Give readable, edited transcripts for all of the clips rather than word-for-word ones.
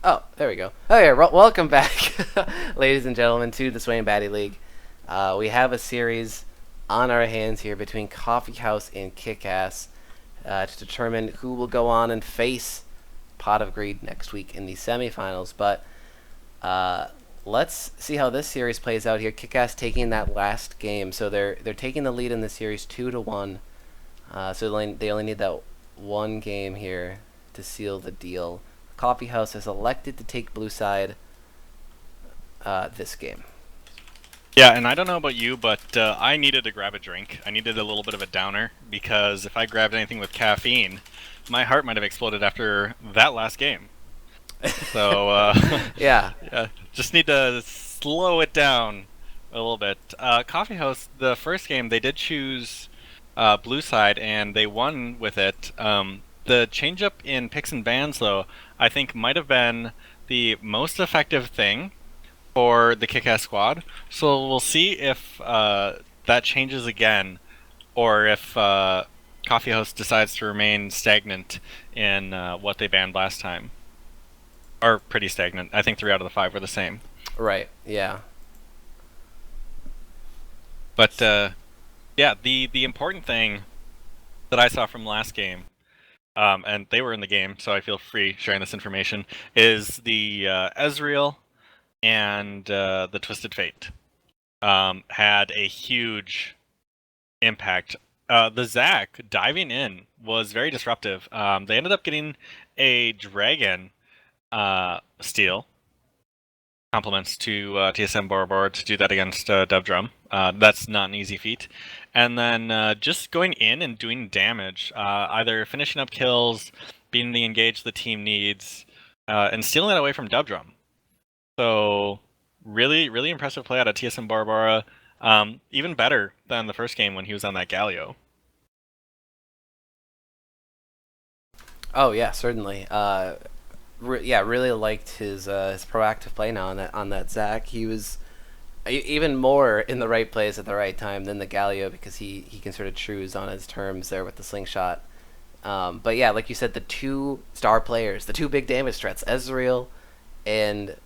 Oh, there we go. Okay, welcome back, ladies and gentlemen, to the Sway and Batty League. We have a series on our hands here between Coffee House and KIKAS to determine who will go on and face Pot of Greed next week in the semifinals. But uh, let's see how this series plays out here. KIKAS taking that last game, so they're taking the lead in the series 2-1. So they only need that one game here to seal the deal. Coffee House has elected to take blue side this game. Yeah, and I don't know about you, but I needed to grab a drink. I needed a little bit of a downer, because if I grabbed anything with caffeine, my heart might have exploded after that last game. So, Yeah. yeah, just need to slow it down a little bit. Coffee House, the first game, they did choose blue side, and they won with it. The change-up in picks and bans, though, I think might have been the most effective thing for the Kick-Ass squad. So we'll see if that changes again, or if Coffee House decides to remain stagnant in what they banned last time. Or pretty stagnant. I think 3 out of the 5 were the same. Right. Yeah. But yeah, the important thing that I saw from last game, and they were in the game, so I feel free sharing this information, is the Ezreal and the Twisted Fate had a huge impact. The Zac diving in was very disruptive. They ended up getting a dragon steal. Compliments to TSM Bora Bora to do that against Dove that's not an easy feat. And then just going in and doing damage, either finishing up kills, being the engage the team needs, and stealing that away from Dove. So really, really impressive play out of TSM Bora Bora. Even better than the first game when he was on that Galio. Oh yeah, certainly. Really liked his proactive play now on that Zac. He was even more in the right place at the right time than the Galio because he can sort of choose on his terms there with the slingshot. But yeah, like you said, the two star players, the two big damage threats, Ezreal and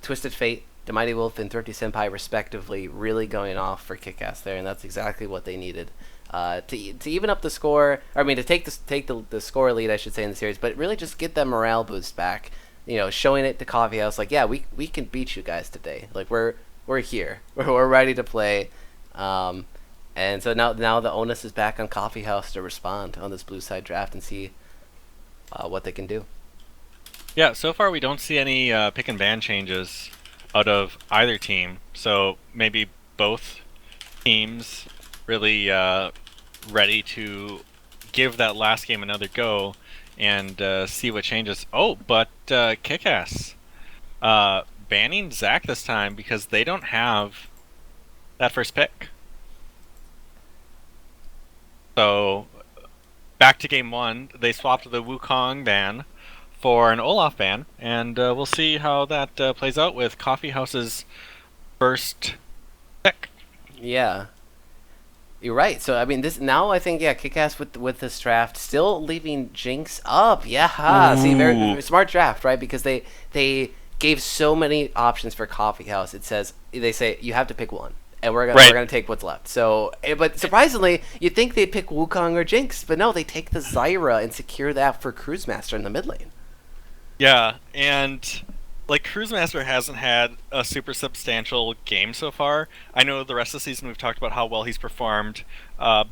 Twisted Fate, the Mighty Wolf, and Thrifty Senpai, respectively, really going off for Kick-Ass there, and that's exactly what they needed to even up the score. Or, I mean, to take the score lead, I should say, in the series, but really just get that morale boost back. You know, showing it to Coffee House, like, yeah, we can beat you guys today. Like, we're here, we're ready to play. And so now the onus is back on Coffee House to respond on this blue side draft and see what they can do. Yeah, so far we don't see any pick and ban changes out of either team. So maybe both teams really ready to give that last game another go and see what changes. Oh, but KIKAS banning Zac this time because they don't have that first pick. So back to game 1, they swapped the Wukong ban for an Olaf ban, and we'll see how that plays out with Coffee House's first pick. Yeah. You're right. So I mean, this now I think Kick-Ass with this draft still leaving Jinx up. Yeah, see, very smart draft, right? Because they gave so many options for Coffee House. They say you have to pick one, and we're gonna take what's left. So, but surprisingly, you'd think they'd pick Wukong or Jinx, but no, they take the Zyra and secure that for Cruise Master in the mid lane. Yeah, and like Cruisemaster hasn't had a super substantial game so far. I know the rest of the season we've talked about how well he's performed,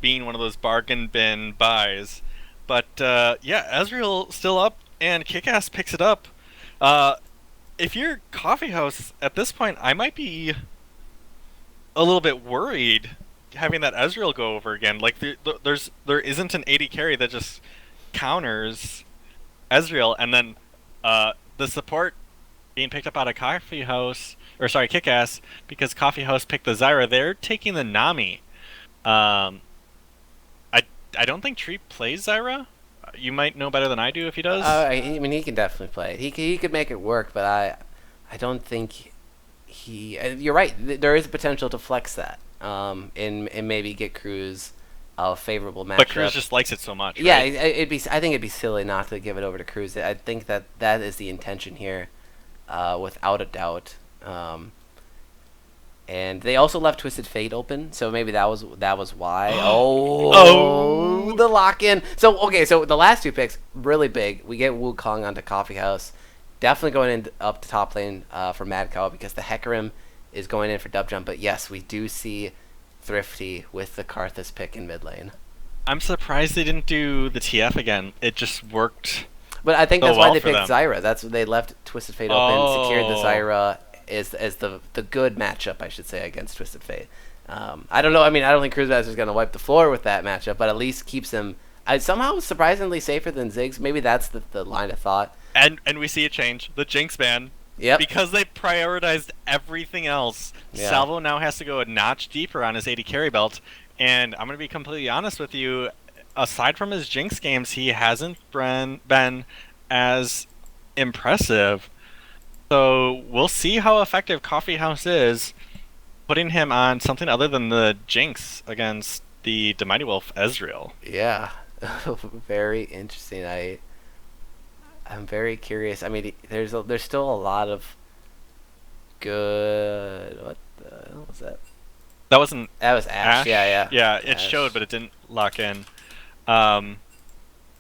being one of those bargain bin buys. But yeah, Ezreal still up, and Kick-Ass picks it up. If you're Coffee House at this point, I might be a little bit worried having that Ezreal go over again. Like there isn't an 80 carry that just counters Ezreal, and then the support being picked up out of Coffee House, or sorry, Kick-Ass, because Coffee House picked the Zyra. They're taking the Nami. I don't think Tree plays Zyra. You might know better than I do if he does. I mean, he can definitely play it. He could make it work, but I don't think he. You're right. There is potential to flex that, and maybe get Cruz a favorable But Cruz matchup. just likes it so much, Yeah, right? it'd be. I think it'd be silly not to give it over to Cruz. I think that that is the intention here, without a doubt. And they also left Twisted Fate open, so maybe that was why. Oh, Oh, the lock in. So okay, so the last two picks really big. We get Wukong onto Coffee House, definitely going in up to top lane for Mad Cow because the Hecarim is going in for Dub Jump. But yes, we do see Thrifty with the Karthus pick in mid lane. I'm surprised they didn't do the TF again. It just worked But I think so that's why well they for picked them. Zyra. That's what they left Twisted Fate open, secured the Oh, Zyra as the good matchup, I should say, against Twisted Fate. I don't know. I mean, I don't think Cruisemaster is going to wipe the floor with that matchup, but at least keeps him somehow surprisingly safer than Ziggs. Maybe that's the line of thought. and we see a change. The Jinx ban. Yep. Because they prioritized everything else, Yeah. Salvo now has to go a notch deeper on his AD carry belt. And I'm going to be completely honest with you. Aside from his Jinx games, he hasn't been as impressive. So we'll see how effective Coffee House is, putting him on something other than the Jinx against the Mighty Wolf Ezreal. Yeah. Very interesting. I'm very curious. I mean, there's still a lot of good. What the hell was that? That wasn't That was Ash. Ash. Yeah, yeah. Yeah, it Ash. showed, but it didn't lock in. Um,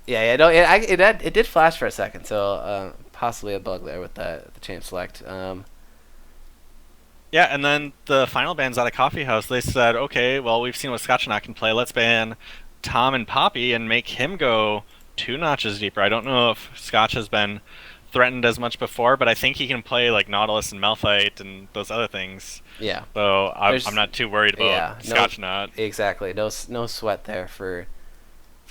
Yeah, yeah. No, it did flash for a second, so possibly a bug there with the champ select. Yeah, and then the final bans out of Coffee House, they said, okay, well, we've seen what Scotchnock can play. Let's ban Tom and Poppy and make him go 2 notches deeper. I don't know if Scotch has been threatened as much before, but I think he can play like Nautilus and Malphite and those other things. Yeah. So There's- I'm not too worried yeah, about no- Scotchnock. Exactly. No sweat there for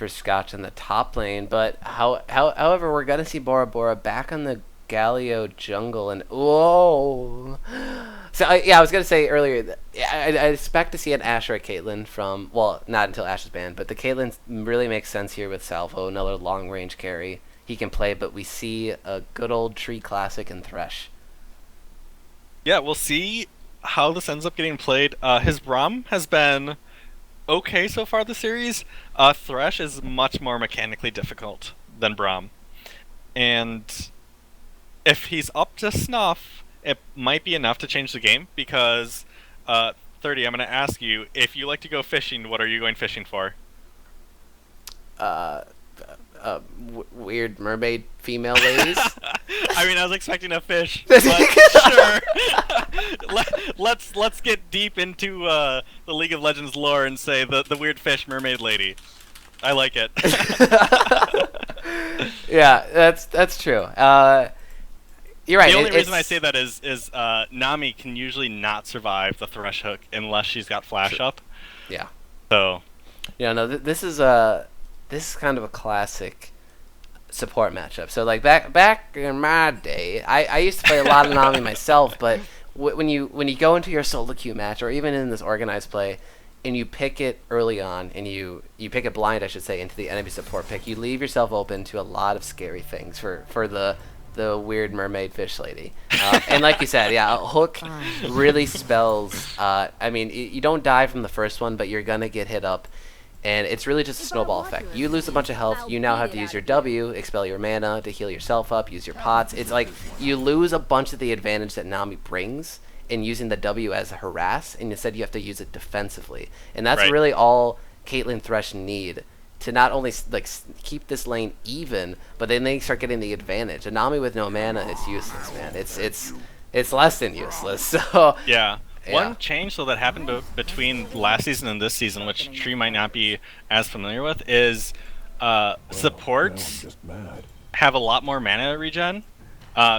Scotch in the top lane. But however, we're gonna see Bora Bora back on the Galio jungle, and whoa. So yeah, I was gonna say earlier. I expect to see an Ashe or a Caitlyn from not until Ashe is banned, but the Caitlyn really makes sense here with Salvo, another long range carry he can play. But we see a good old Tree Classic and Thresh. Yeah, we'll see how this ends up getting played. His Braum has been okay so far this series. Thresh is much more mechanically difficult than Braum. And if he's up to snuff, it might be enough to change the game because 30, I'm going to ask you, if you like to go fishing, what are you going fishing for? Uh, Weird mermaid female ladies. I mean, I was expecting a fish, but sure. Let's get deep into the League of Legends lore and say the weird fish mermaid lady. I like it. Yeah, that's true. You're right. The only reason I say that is Nami can usually not survive the Thresh hook unless she's got flash up. Yeah. So Yeah. No. This is kind of a classic support matchup. So like back in my day, I used to play a lot of Nami myself, but when you go into your solo queue match or even in this organized play, and you pick it early on, and you pick it blind, I should say, into the enemy support pick, you leave yourself open to a lot of scary things for the weird mermaid fish lady. And like you said, yeah, a hook really spells. I mean, you don't die from the first one, but you're gonna get hit up. And it's really just a snowball effect. You lose a bunch of health, you now have to use your W, expel your mana to heal yourself up, use your pots. It's like you lose a bunch of the advantage that Nami brings in using the W as a harass, and instead you have to use it defensively. And that's Right. really all Caitlyn Thresh need to not only keep this lane even, but then they start getting the advantage. A Nami with no mana is useless, man. It's less than useless. So yeah. Yeah. One change though that happened between last season and this season, which Tree might not be as familiar with, is supports have a lot more mana regen,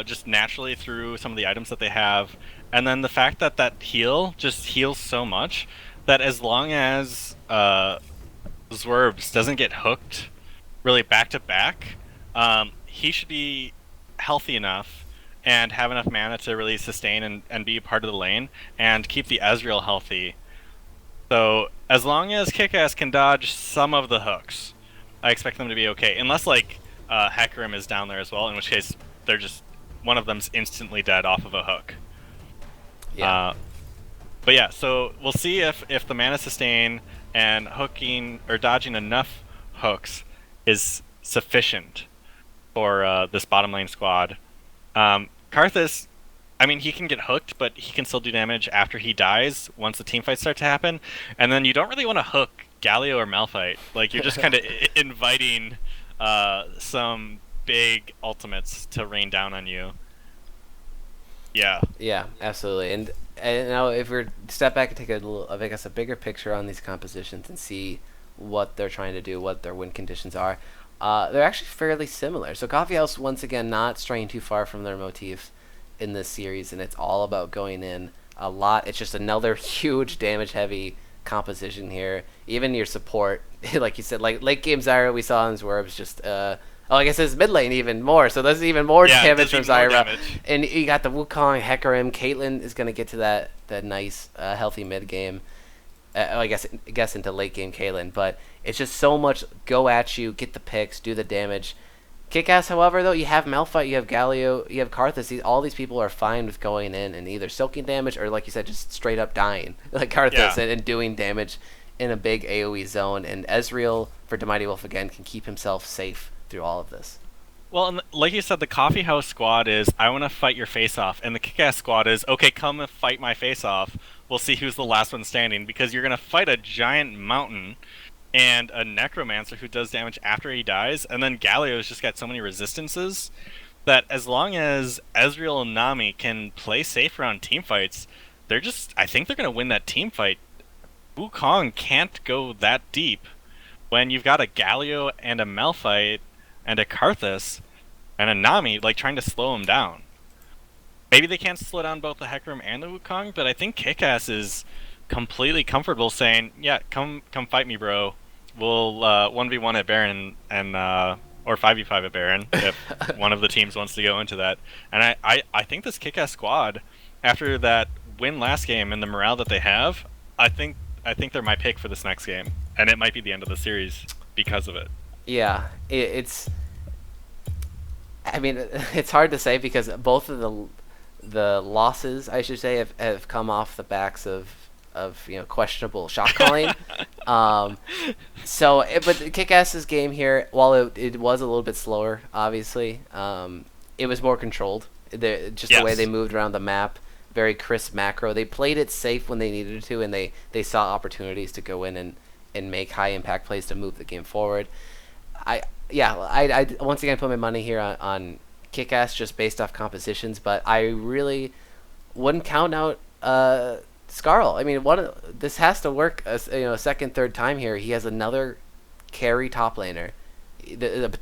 just naturally through some of the items that they have, and then the fact that heal just heals so much that as long as Zwerves doesn't get hooked really back to back, he should be healthy enough and have enough mana to really sustain and be a part of the lane and keep the Ezreal healthy. So as long as KIKAS can dodge some of the hooks, I expect them to be okay. Unless like Hecarim is down there as well, in which case they're just one of them's instantly dead off of a hook. yeah. But yeah, so we'll see if the mana sustain and hooking or dodging enough hooks is sufficient for this bottom lane squad. Karthus, I mean, he can get hooked, but he can still do damage after he dies once the team fights start to happen. And then you don't really want to hook Galio or Malphite. Like, you're just kind of inviting some big ultimates to rain down on you. Yeah. Yeah, absolutely. And now if we step back and take a little, I guess, a bigger picture on these compositions and see what they're trying to do, what their win conditions are, they're actually fairly similar. So Coffee House once again not straying too far from their motifs in this series, and it's all about going in a lot. It's just another huge damage heavy composition here. Even your support, like you said, like late game Zyra we saw in Zwerves just oh, I guess it's mid lane even more. So there's even more Yeah, damage does from even more Zyra. damage. And you got the Wukong, Hecarim, Caitlyn is going to get to that nice, healthy mid game. I guess into late game Caitlyn. But it's just so much go at you, get the picks, do the damage. KIKAS, however, though, you have Malphite, you have Galio, you have Karthus. All these people are fine with going in and either soaking damage or, like you said, just straight up dying, like Karthus, Yeah. and doing damage in a big AoE zone. And Ezreal, for Mighty Wolf again, can keep himself safe through all of this. Well, and like you said, the Coffee House squad is, I want to fight your face off. And the Kick-Ass squad is, okay, come and fight my face off. We'll see who's the last one standing. Because you're going to fight a giant mountain and a Necromancer who does damage after he dies. And then Galio's just got so many resistances that as long as Ezreal and Nami can play safe around team fights, I think they're going to win that team fight. Wukong can't go that deep when you've got a Galio and a Malphite and a Karthus and a Nami like trying to slow him down. Maybe they can't slow down both the Hecarim and the Wukong, but I think Kick-Ass is completely comfortable saying, "Yeah, come fight me, bro. We'll 1v1 at Baron and or 5v5 at Baron if one of the teams wants to go into that." And I think this Kick-Ass squad, after that win last game and the morale that they have, I think they're my pick for this next game, and it might be the end of the series because of it. Yeah, it's. I mean, it's hard to say because both of the losses, I should say, have come off the backs of questionable shot calling. um, but Kick-Ass's game here, while it was a little bit slower, obviously, it was more controlled. The way they Yes. moved around the map, very crisp macro. They played it safe when they needed to, and they saw opportunities to go in and make high impact plays to move the game forward. I once again put my money here on Kick-Ass just based off compositions, but I really wouldn't count out Scarl. I mean, this has to work a second, third time here. He has another carry top laner,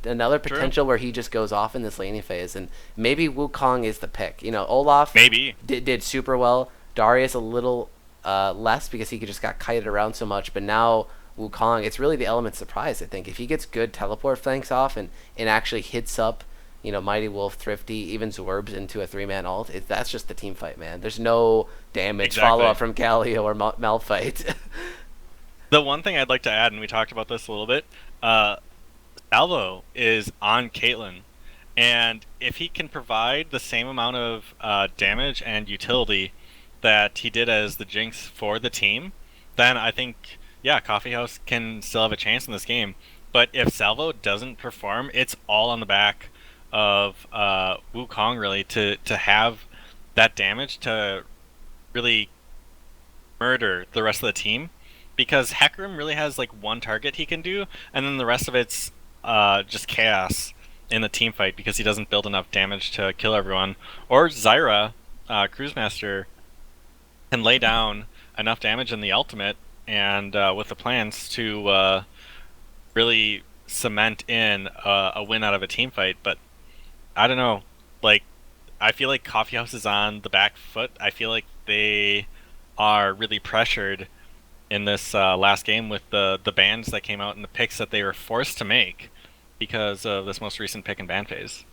another True. potential where he just goes off in this laning phase, and maybe Wukong is the pick. Olaf Maybe. did super well. Darius a little less because he just got kited around so much, but now Wukong, it's really the element surprise. I think if he gets good teleport flanks off and actually hits up, Mighty Wolf, Thrifty, even Zwerves into a 3-man ult, that's just the team fight, man. There's no damage Exactly. follow up from Galio or Malphite. The one thing I'd like to add, and we talked about this a little bit, Salvo is on Caitlyn, and if he can provide the same amount of damage and utility that he did as the Jinx for the team, then I think, yeah, Coffee House can still have a chance in this game. But if Salvo doesn't perform, it's all on the back of Wukong, really, to have that damage to really murder the rest of the team. Because Hecarim really has like one target he can do, and then the rest of it's just chaos in the team fight because he doesn't build enough damage to kill everyone. Or Zyra, Cruise Master, can lay down enough damage in the ultimate and with the plans to really cement in a win out of a team fight. But I don't know. Like, I feel like Coffee House is on the back foot. I feel like they are really pressured in this last game with the bans that came out and the picks that they were forced to make because of this most recent pick and ban phase.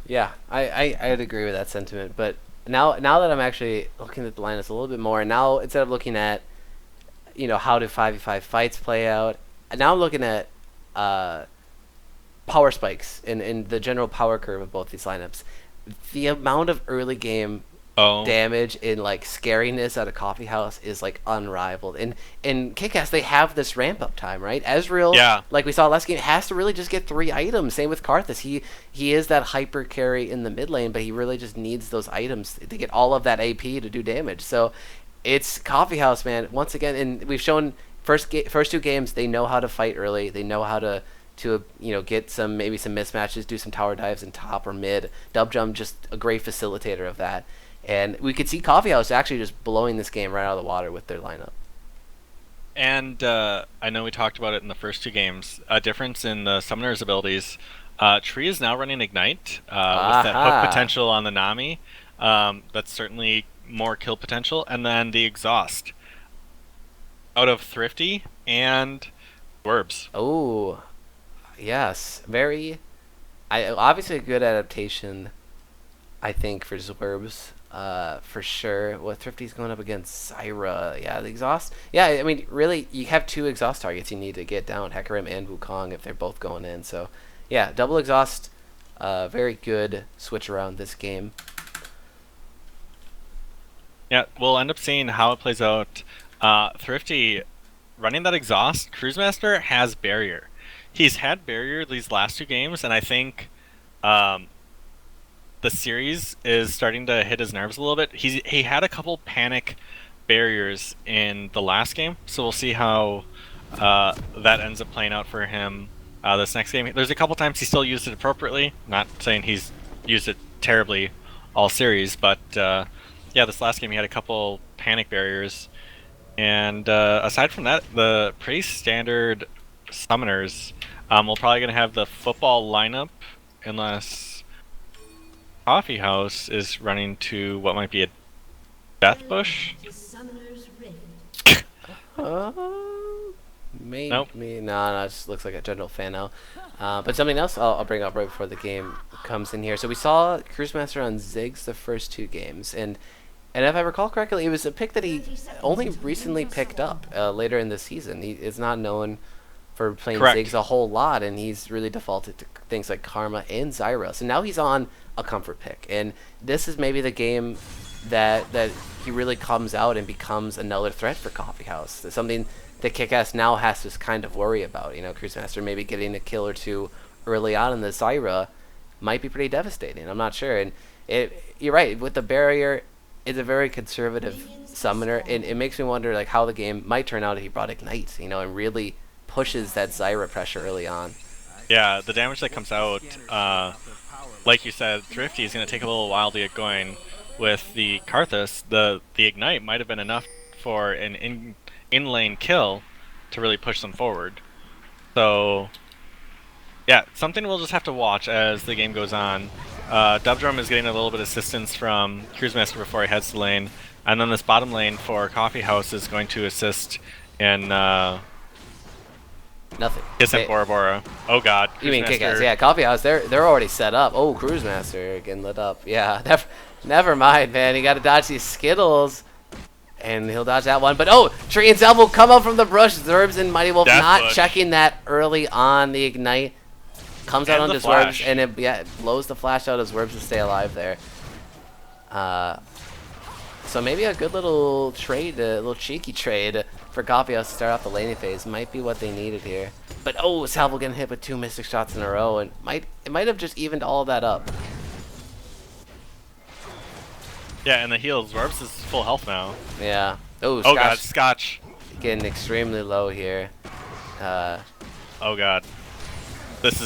Yeah, I'd agree with that sentiment. But now that I'm actually looking at the lineups a little bit more, and now instead of looking at how do 5v5 fights play out, now I'm looking at power spikes in the general power curve of both these lineups. The amount of early game Oh, damage and like scariness at a coffee house is like unrivaled. And in KIKAS they have this ramp up time, right? Ezreal, yeah. like we saw last game, has to really just get 3 items. Same with Karthus. He is that hyper carry in the mid lane, but he really just needs those items to get all of that AP to do damage. So it's coffee house, man. Once again, and we've shown first 2 games they know how to fight early. They know how to get some maybe some mismatches, do some tower dives in top or mid. Dub Jump just a great facilitator of that. And we could see Coffee House actually just blowing this game right out of the water with their lineup. And I know we talked about it in the first 2 games. A difference in the summoner's abilities. Tree is now running Ignite with that hook Aha. potential on the Nami. That's certainly more kill potential. And then the exhaust out of Thrifty and Dwerbs. Oh, yes. Very. Obviously a good adaptation, I think, for Zwerbs. For sure. What Thrifty's going up against Zyra. Yeah, the exhaust. Yeah, I mean, really, you have 2 exhaust targets you need to get down, Hecarim and Wukong, if they're both going in. So, yeah, double exhaust. Very good switch around this game. Yeah, we'll end up seeing how it plays out. Thrifty running that exhaust. Cruisemaster has barrier. He's had barrier these last 2 games, and I think um, the series is starting to hit his nerves a little bit. He had a couple panic barriers in the last game, so we'll see how that ends up playing out for him this next game. There's a couple times he still used it appropriately. Not saying he's used it terribly all series, but yeah, this last game he had a couple panic barriers. And aside from that, the pretty standard summoners. We're probably going to have the football lineup, unless Coffee House is running to what might be a Death Bush. Uh, maybe. Nope. No, it just looks like a general fan now. But something else I'll bring up right before the game comes in here. So we saw Cruise Master on Ziggs the first 2 games, and if I recall correctly, it was a pick that he only recently picked up later in the season. He is not known for playing Correct. Ziggs a whole lot, and he's really defaulted to things like Karma and Zyra. So now he's on a comfort pick, and this is maybe the game that he really comes out and becomes another threat for Coffee House. It's something that KIKAS now has to kind of worry about. Cruise Master maybe getting a kill or 2 early on in the Zyra might be pretty devastating. I'm not sure, and you're right with the barrier. It's a very conservative summoner, and it makes me wonder like how the game might turn out if he brought Ignite, and really pushes that Zyra pressure early on. Yeah, the damage that comes out, like you said, Thrifty is going to take a little while to get going. With the Karthus, the Ignite might have been enough for an in-lane kill to really push them forward. So, yeah, something we'll just have to watch as the game goes on. Dubdrum is getting a little bit of assistance from Cruise Master before he heads to lane, and then this bottom lane for Coffee House is going to assist in Nothing. Kiss and Bora Bora. Oh god. You mean Cruise KIKAS? Master. Yeah, Coffee House. They're already set up. Oh, Cruise Master getting lit up. Yeah, never mind, man. You got to dodge these Skittles, and he'll dodge that one. But oh, Tree and Self will come up from the brush. Zerbs and Mighty Wolf Death not Bush. checking that early on. The Ignite comes out And onto the Zerbs, flash. and it blows the flash out as Zerbs to stay alive there. So maybe a good little trade, a little cheeky trade for Coffee House to start off the laning phase might be what they needed here. But oh, Salvo getting hit with 2 Mystic shots in a row, and it might have just evened all of that up. Yeah, and the heals. Zarbs is full health now. Yeah. Oh, Oh god, Scotch Scotch. getting extremely low here. Oh god. This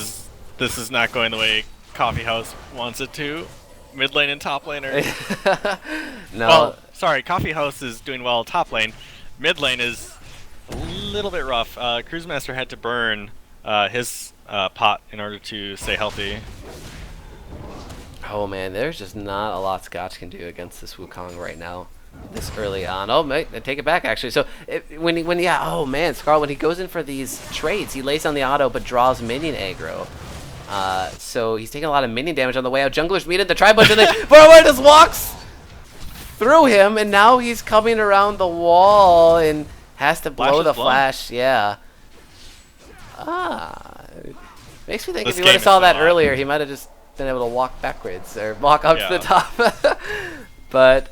is not going the way Coffee House wants it to. Mid lane and top laner. No. Well, sorry, Coffee House is doing well top lane. Mid lane is a little bit rough. Cruise Master had to burn his pot in order to stay healthy. Oh man, there's just not a lot Scotch can do against this Wukong right now, this early on. Oh, mate, I take it back actually. So oh man, Scarlet, when he goes in for these trades, he lays on the auto but draws minion aggro. So he's taking a lot of minion damage on the way out. Junglers meet at the tri-bush, and then Forward just walks through him, and now he's coming around the wall and has to blow Flash the is blown. flash. Yeah. Makes me think This if he would game have is saw so that odd. earlier, he might have just been able to walk backwards or walk up to Yeah. the top. But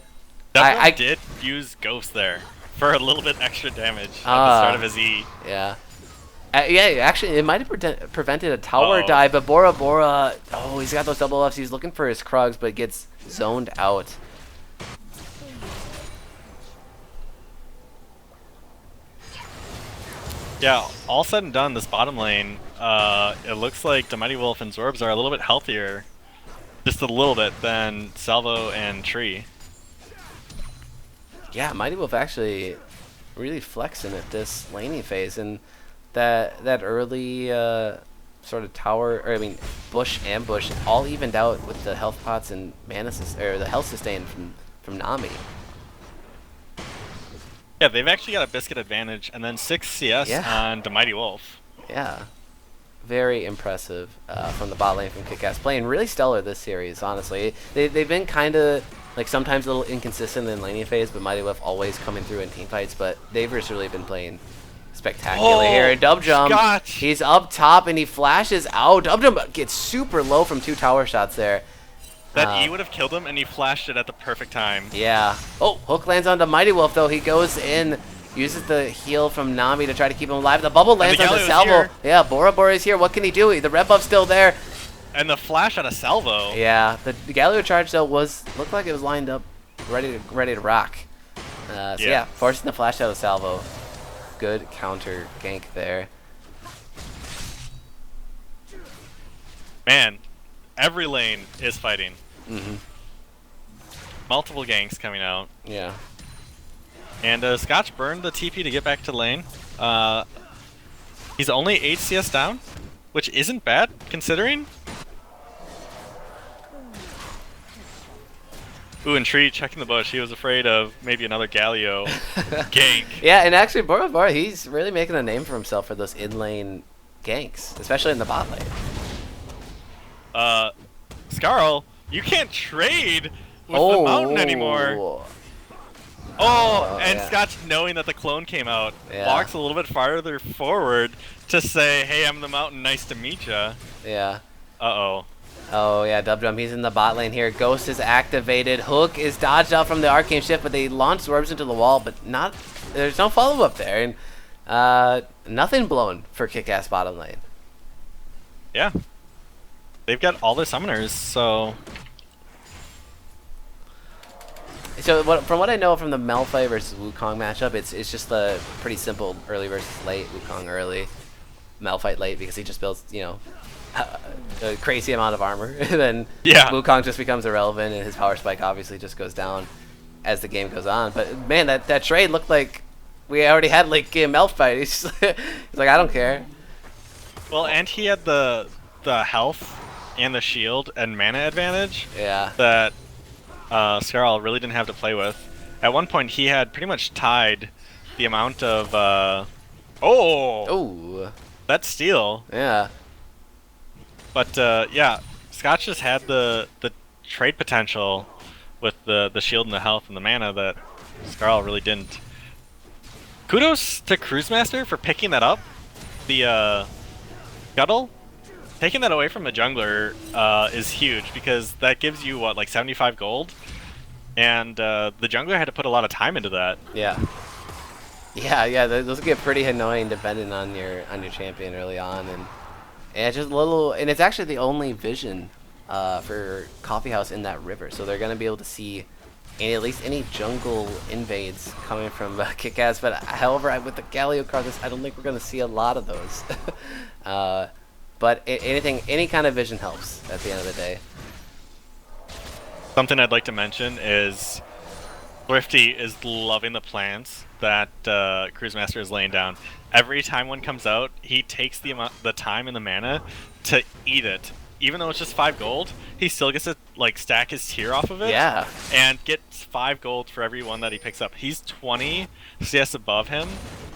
Devram I did use Ghost there for a little bit extra damage at the start of ah his E. yeah. Yeah, actually, it might have prevented a tower Uh-oh. dive, but Bora Bora, oh, he's got those double Fs. He's looking for his Krugs, but gets zoned out. Yeah, all said and done, this bottom lane, it looks like the Mighty Wolf and Zorbs are a little bit healthier, just a little bit, than Salvo and Tree. Yeah, Mighty Wolf actually really flexing at this laning phase, and that early sort of tower, or I mean bush ambush, all evened out with the health pots and mana or the health sustain from Nami. Yeah, they've actually got a biscuit advantage, and then 6 CS Yeah. on the Mighty Wolf. Yeah, very impressive from the bot lane from KIKAS. Playing really stellar this series, honestly. They've been kind of like sometimes a little inconsistent in laning phase, but Mighty Wolf always coming through in team fights. But they've just really been playing spectacular here. Dub Jump, Scott! he's up top and he flashes out. Dub Jump gets super low from 2 tower shots there. That E would have killed him, and he flashed it at the perfect time. Yeah. Oh, hook lands onto Mighty Wolf, though. He goes in, uses the heal from Nami to try to keep him alive. The bubble lands the onto Galio's Salvo. here. Yeah, Bora Bora is here. What can he do? The red buff's still there. And the flash on a Salvo. Yeah, the Galio charge, though, looked like it was lined up, ready to rock. So yeah, forcing the flash out of Salvo. Good counter gank there. Man, every lane is fighting. Mm-hmm. Multiple ganks coming out. Yeah. And Scotch burned the TP to get back to lane. He's only 8 CS down, which isn't bad, considering. Ooh, and Tree checking the bush. He was afraid of maybe another Galio gank. Yeah, and actually, Bora Bora, he's really making a name for himself for those in-lane ganks, especially in the bot lane. Scarl, you can't trade with the mountain anymore. Oh, and yeah. Scotch, knowing that the clone came out, Yeah. walks a little bit farther forward to say, hey, I'm the mountain, nice to meet ya. Yeah. Uh-oh. Oh, yeah, Dub Jump, he's in the bot lane here. Ghost is activated. Hook is dodged out from the Arcane Shift, but they launch orbs into the wall, but there's no follow-up there. And nothing blown for Kick-Ass bottom lane. Yeah. They've got all their summoners, so... So from what I know from the Malphite versus Wukong matchup, it's just a pretty simple early versus late. Wukong early, Malphite late, because he just builds, you know, a crazy amount of armor. Then Yeah. Wukong just becomes irrelevant, and his power spike obviously just goes down as the game goes on. But man, that trade looked like we already had late game Malphite. He's like, I don't care. Well, and he had the health and the shield and mana advantage Yeah. that Scarl really didn't have to play with. At one point, he had pretty much tied the amount of... Oh. That steal. Yeah. But yeah, Scotch just had the trade potential with the shield and the health and the mana that Scarl really didn't. Kudos to Cruisemaster for picking that up. The Scuttle, taking that away from the jungler is huge, because that gives you, what, like 75 gold? And the jungler had to put a lot of time into that. Yeah. Yeah, those get pretty annoying depending on your champion early on, and it's just a little. And it's actually the only vision for Coffee House in that river, so they're gonna be able to see at least any jungle invades coming from Kick-Ass. But however, with the Galio card, I don't think we're gonna see a lot of those. But any kind of vision helps at the end of the day. Something I'd like to mention is Thrifty is loving the plants that Cruisemaster is laying down. Every time one comes out, he takes the time and the mana to eat it. Even though it's just 5 gold, he still gets to like stack his tier off of it. Yeah. And gets 5 gold for every one that he picks up. He's 20 CS above him.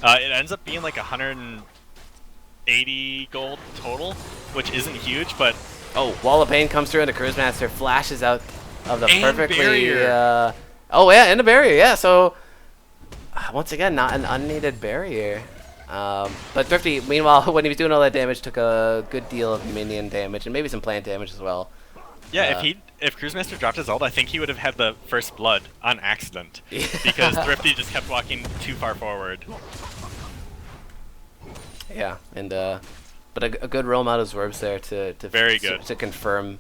It ends up being like 180 gold total, which isn't huge, but... Oh, Wall of Pain comes through and the Cruisemaster flashes out of the And perfectly... barrier. Oh, yeah, and a barrier, yeah. So, once again, not an unneeded barrier. But Thrifty, meanwhile, when he was doing all that damage, took a good deal of minion damage and maybe some plant damage as well. Yeah, if Cruisemaster dropped his ult, I think he would have had the first blood on accident because Thrifty just kept walking too far forward. Yeah, and but a good roam out of Zwerves there Very good to confirm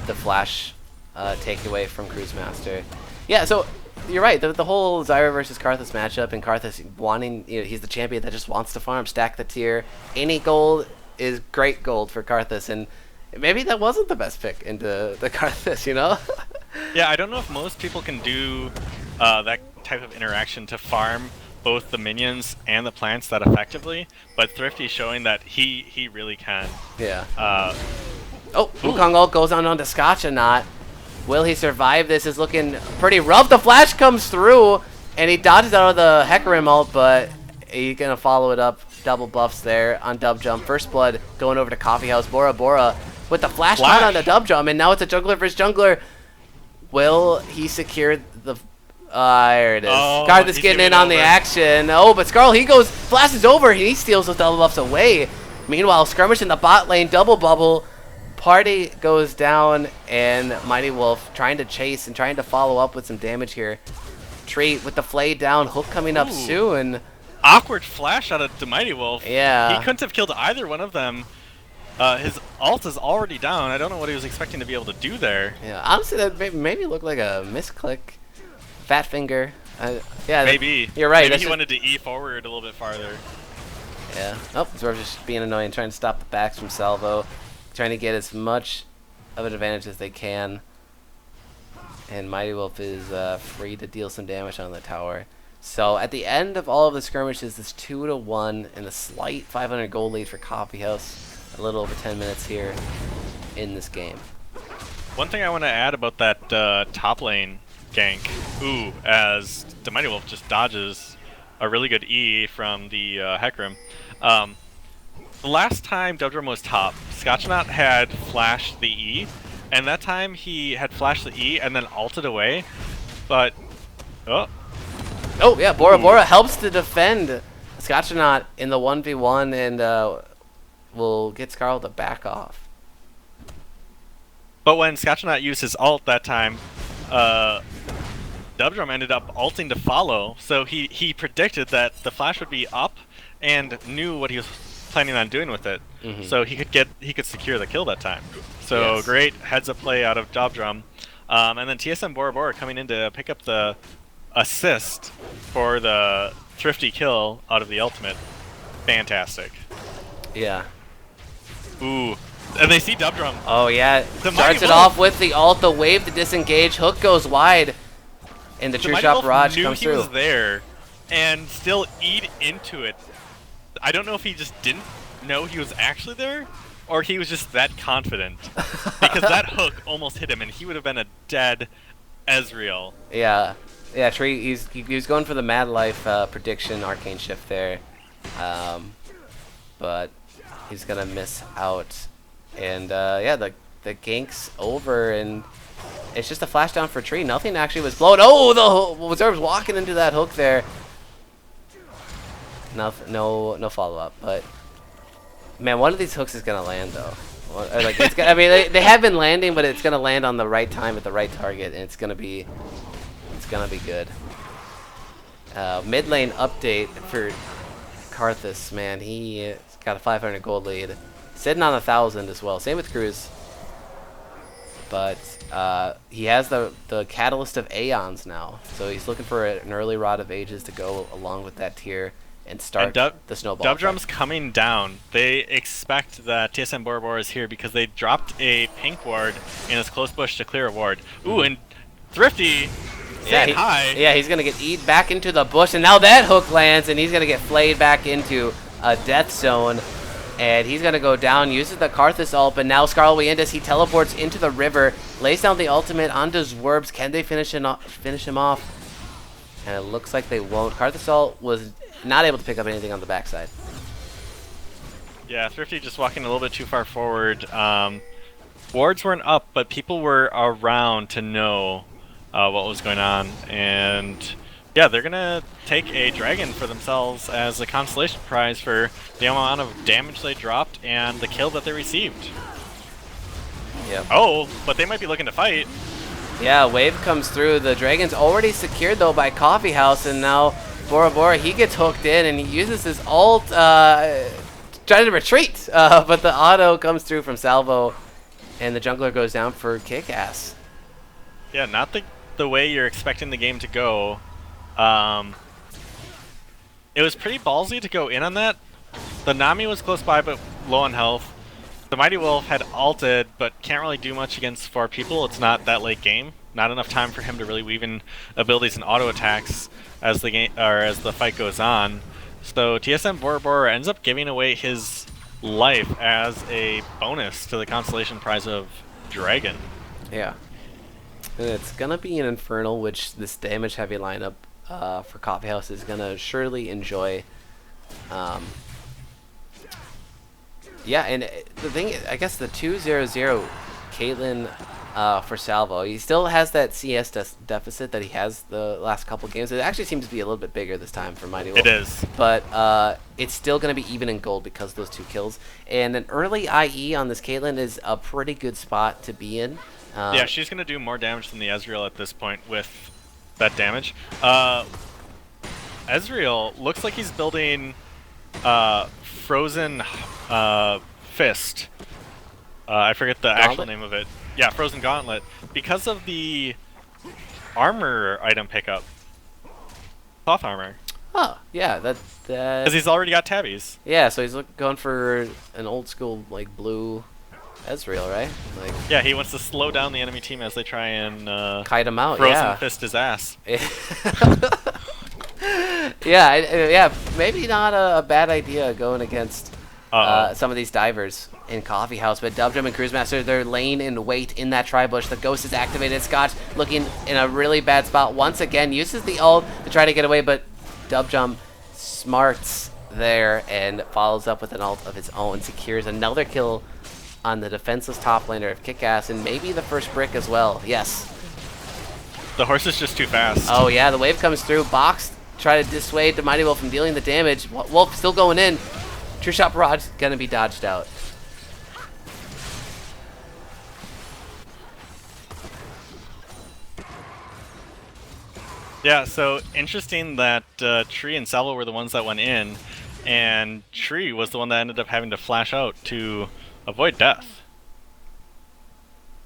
the flash takeaway from Cruisemaster. Yeah, so you're right. The whole Zyra versus Karthus matchup, and Karthus wanting, he's the champion that just wants to farm, stack the tier. Any gold is great gold for Karthus, and maybe that wasn't the best pick into the Karthus, you know? Yeah, I don't know if most people can do that type of interaction to farm both the minions and the plants that effectively, but Thrifty showing that he really can. Yeah. Wukong ult goes on to Scotch or not. Will he survive this? Is looking pretty rough. The flash comes through, and he dodges out of the Hecarim ult, but he's going to follow it up. Double buffs there on Dub Jump. First Blood going over to Coffee House. Bora Bora with the flash down on the Dub Jump, and now it's a jungler versus jungler. Will he secure the... there it is. Oh, Karthus getting in on the action. Oh, but Skarl, he goes, flashes over, and he steals those double buffs away. Meanwhile, skirmish in the bot lane, double bubble. Party goes down, and Mighty Wolf trying to chase and trying to follow up with some damage here. Tree with the flay down, hook coming up soon. Awkward flash out of the Mighty Wolf. Yeah. He couldn't have killed either one of them. His ult is already down. I don't know what he was expecting to be able to do there. Yeah, honestly, that maybe looked like a misclick. Fat finger. Yeah, maybe. You're right. Maybe he wanted to E forward a little bit farther. Yeah. Oh, Zwerve's just being annoying, trying to stop the backs from Salvo. Trying to get as much of an advantage as they can. And Mighty Wolf is free to deal some damage on the tower. So at the end of all of the skirmishes, this 2-1 and a slight 500 gold lead for Coffee House. A little over 10 minutes here in this game. One thing I want to add about that top lane gank, as the Mighty Wolf just dodges a really good E from the Hecarim. The last time Dubdrum was top, Scotchnaut had flashed the E, and that time he had flashed the E and then ulted away, but... Oh yeah, Bora Bora helps to defend Scotchnaut in the 1v1 and will get Skarl to back off. But when Scotchnaut used his ult that time, Dubdrum ended up ulting to follow, so he predicted that the flash would be up and knew what he was planning on doing with it. So he could secure the kill that time. So yes. Great heads up play out of Dubdrum. And then TSM Bora Bora coming in to pick up the assist for the thrifty kill out of the ultimate. Fantastic. Yeah. Ooh. And they see Dubdrum. Oh yeah. Starts it off with the ult, the wave to disengage, hook goes wide, and the True Shot Barrage comes through. He was there and still eat into it. I don't know if he just didn't know he was actually there, or he was just that confident. Because that hook almost hit him, and he would have been a dead Ezreal. Yeah. Yeah, Tree, he was going for the Mad Life prediction, Arcane Shift there. But he's going to miss out. And yeah, the gank's over, and it's just a flash down for Tree. Nothing actually was blown. Oh, the Reserve's walking into that hook there. No follow-up, but man, one of these hooks is gonna land though. Like I mean, they have been landing, but it's gonna land on the right time at the right target, and it's gonna be good. Mid lane update for Karthus, man. He got a 500 gold lead, sitting on 1,000 as well. Same with Cruz, but he has the Catalyst of Aeons now, so he's looking for an early Rod of Ages to go along with that tier and start the snowball. Dubdrum's coming down. They expect that TSM Bora Bora is here because they dropped a pink ward in this close bush to clear a ward. Ooh, and Thrifty saying hi. Yeah, he's going to get E'd back into the bush, and now that hook lands, and he's going to get flayed back into a death zone. And he's going to go down, uses the Karthus ult, but now Skarl Weyendas, he teleports into the river, lays down the ultimate onto Zwerbs. Can they finish him off? And it looks like they won't. Karthus ult was not able to pick up anything on the backside. Yeah, Thrifty just walking a little bit too far forward. Wards weren't up, but people were around to know what was going on. And yeah, they're going to take a dragon for themselves as a consolation prize for the amount of damage they dropped and the kill that they received. Yep. Oh, but they might be looking to fight. Yeah, wave comes through. The dragon's already secured though by Coffee House, and now Bora Bora, he gets hooked in and he uses his ult, trying to retreat, but the auto comes through from Salvo, and the jungler goes down for KIKAS. Yeah, not the way you're expecting the game to go. Um, it was pretty ballsy to go in on that. The Nami was close by, but low on health. The Mighty Wolf had ulted, but can't really do much against 4 people. It's not that late game. Not enough time for him to really weave in abilities and auto attacks as the game or as the fight goes on. So TSM Bora Bora ends up giving away his life as a bonus to the consolation prize of Dragon. Yeah. And it's gonna be an Infernal, which this damage heavy lineup for Coffee House is gonna surely enjoy. Yeah, and the thing, I guess the 2-0-0 Caitlyn for Salvo, he still has that CS deficit that he has the last couple games. It actually seems to be a little bit bigger this time for Mighty Wolf. It is. But it's still going to be even in gold because of those 2 kills. And an early IE on this Caitlyn is a pretty good spot to be in. Yeah, she's going to do more damage than the Ezreal at this point with that damage. Ezreal looks like he's building Frozen Fist. I forget the actual name of it. Yeah, Frozen Gauntlet. Because of the armor item pickup. Cloth armor. Oh, yeah, that... Because he's already got tabbies. Yeah, so he's going for an old school, like, blue Ezreal, right? Like, yeah, he wants to slow down the enemy team as they try and kite him out, Frozen Fist his ass. Yeah, maybe not a bad idea going against some of these divers in Coffee House, but Dubjum and Cruisemaster, they're laying in wait in that tri-bush. The Ghost is activated. Scotch looking in a really bad spot once again, uses the ult to try to get away, but Dubjum smarts there and follows up with an ult of his own, secures another kill on the defenseless top laner of KIKAS, and maybe the first brick as well. Yes. The horse is just too fast. Oh yeah, the wave comes through. Box try to dissuade the Mighty Wolf from dealing the damage. Wolf still going in. True Shot Barrage gonna be dodged out. Yeah, so interesting that Tree and Salvo were the ones that went in, and Tree was the one that ended up having to flash out to avoid death.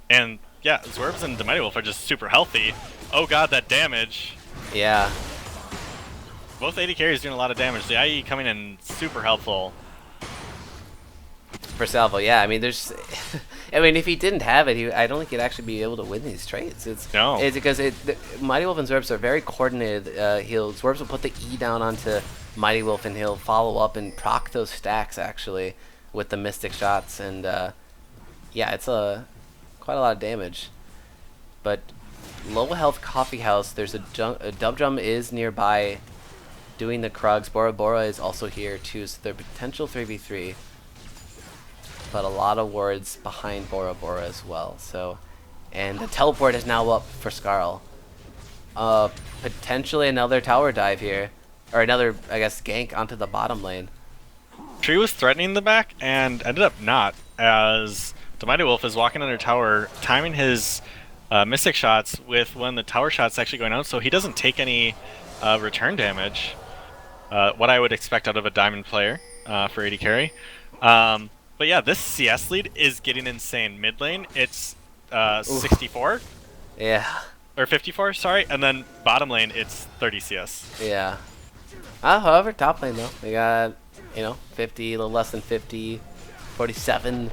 And yeah, Zwerves and the Mighty Wolf are just super healthy. Oh god, that damage. Yeah. Both AD carries doing a lot of damage. The IE coming in super helpful. For Salvo, yeah. I mean, there's... I mean, if he didn't have it, I don't think he'd actually be able to win these trades. It's because Mighty Wolf and Zwerves are very coordinated. Zwerves will put the E down onto Mighty Wolf, and he'll follow up and proc those stacks, actually, with the Mystic shots. And, yeah, it's quite a lot of damage. But low health Coffee House, there's a Dubjum is nearby doing the Krugs. Bora Bora is also here, too, so they're potential 3v3. But a lot of wards behind Bora Bora as well. So, and the teleport is now up for Skarl. Potentially another tower dive here, or another, I guess, gank onto the bottom lane. Tree was threatening the back and ended up not, as the Mighty Wolf is walking under tower, timing his Mystic shots with when the tower shot's actually going out, so he doesn't take any return damage. What I would expect out of a diamond player for AD carry. But yeah, this CS lead is getting insane. Mid lane, it's 64. Yeah. Or 54, sorry. And then bottom lane, it's 30 CS. Yeah. However, top lane, though. We got, 50, a little less than 50, 47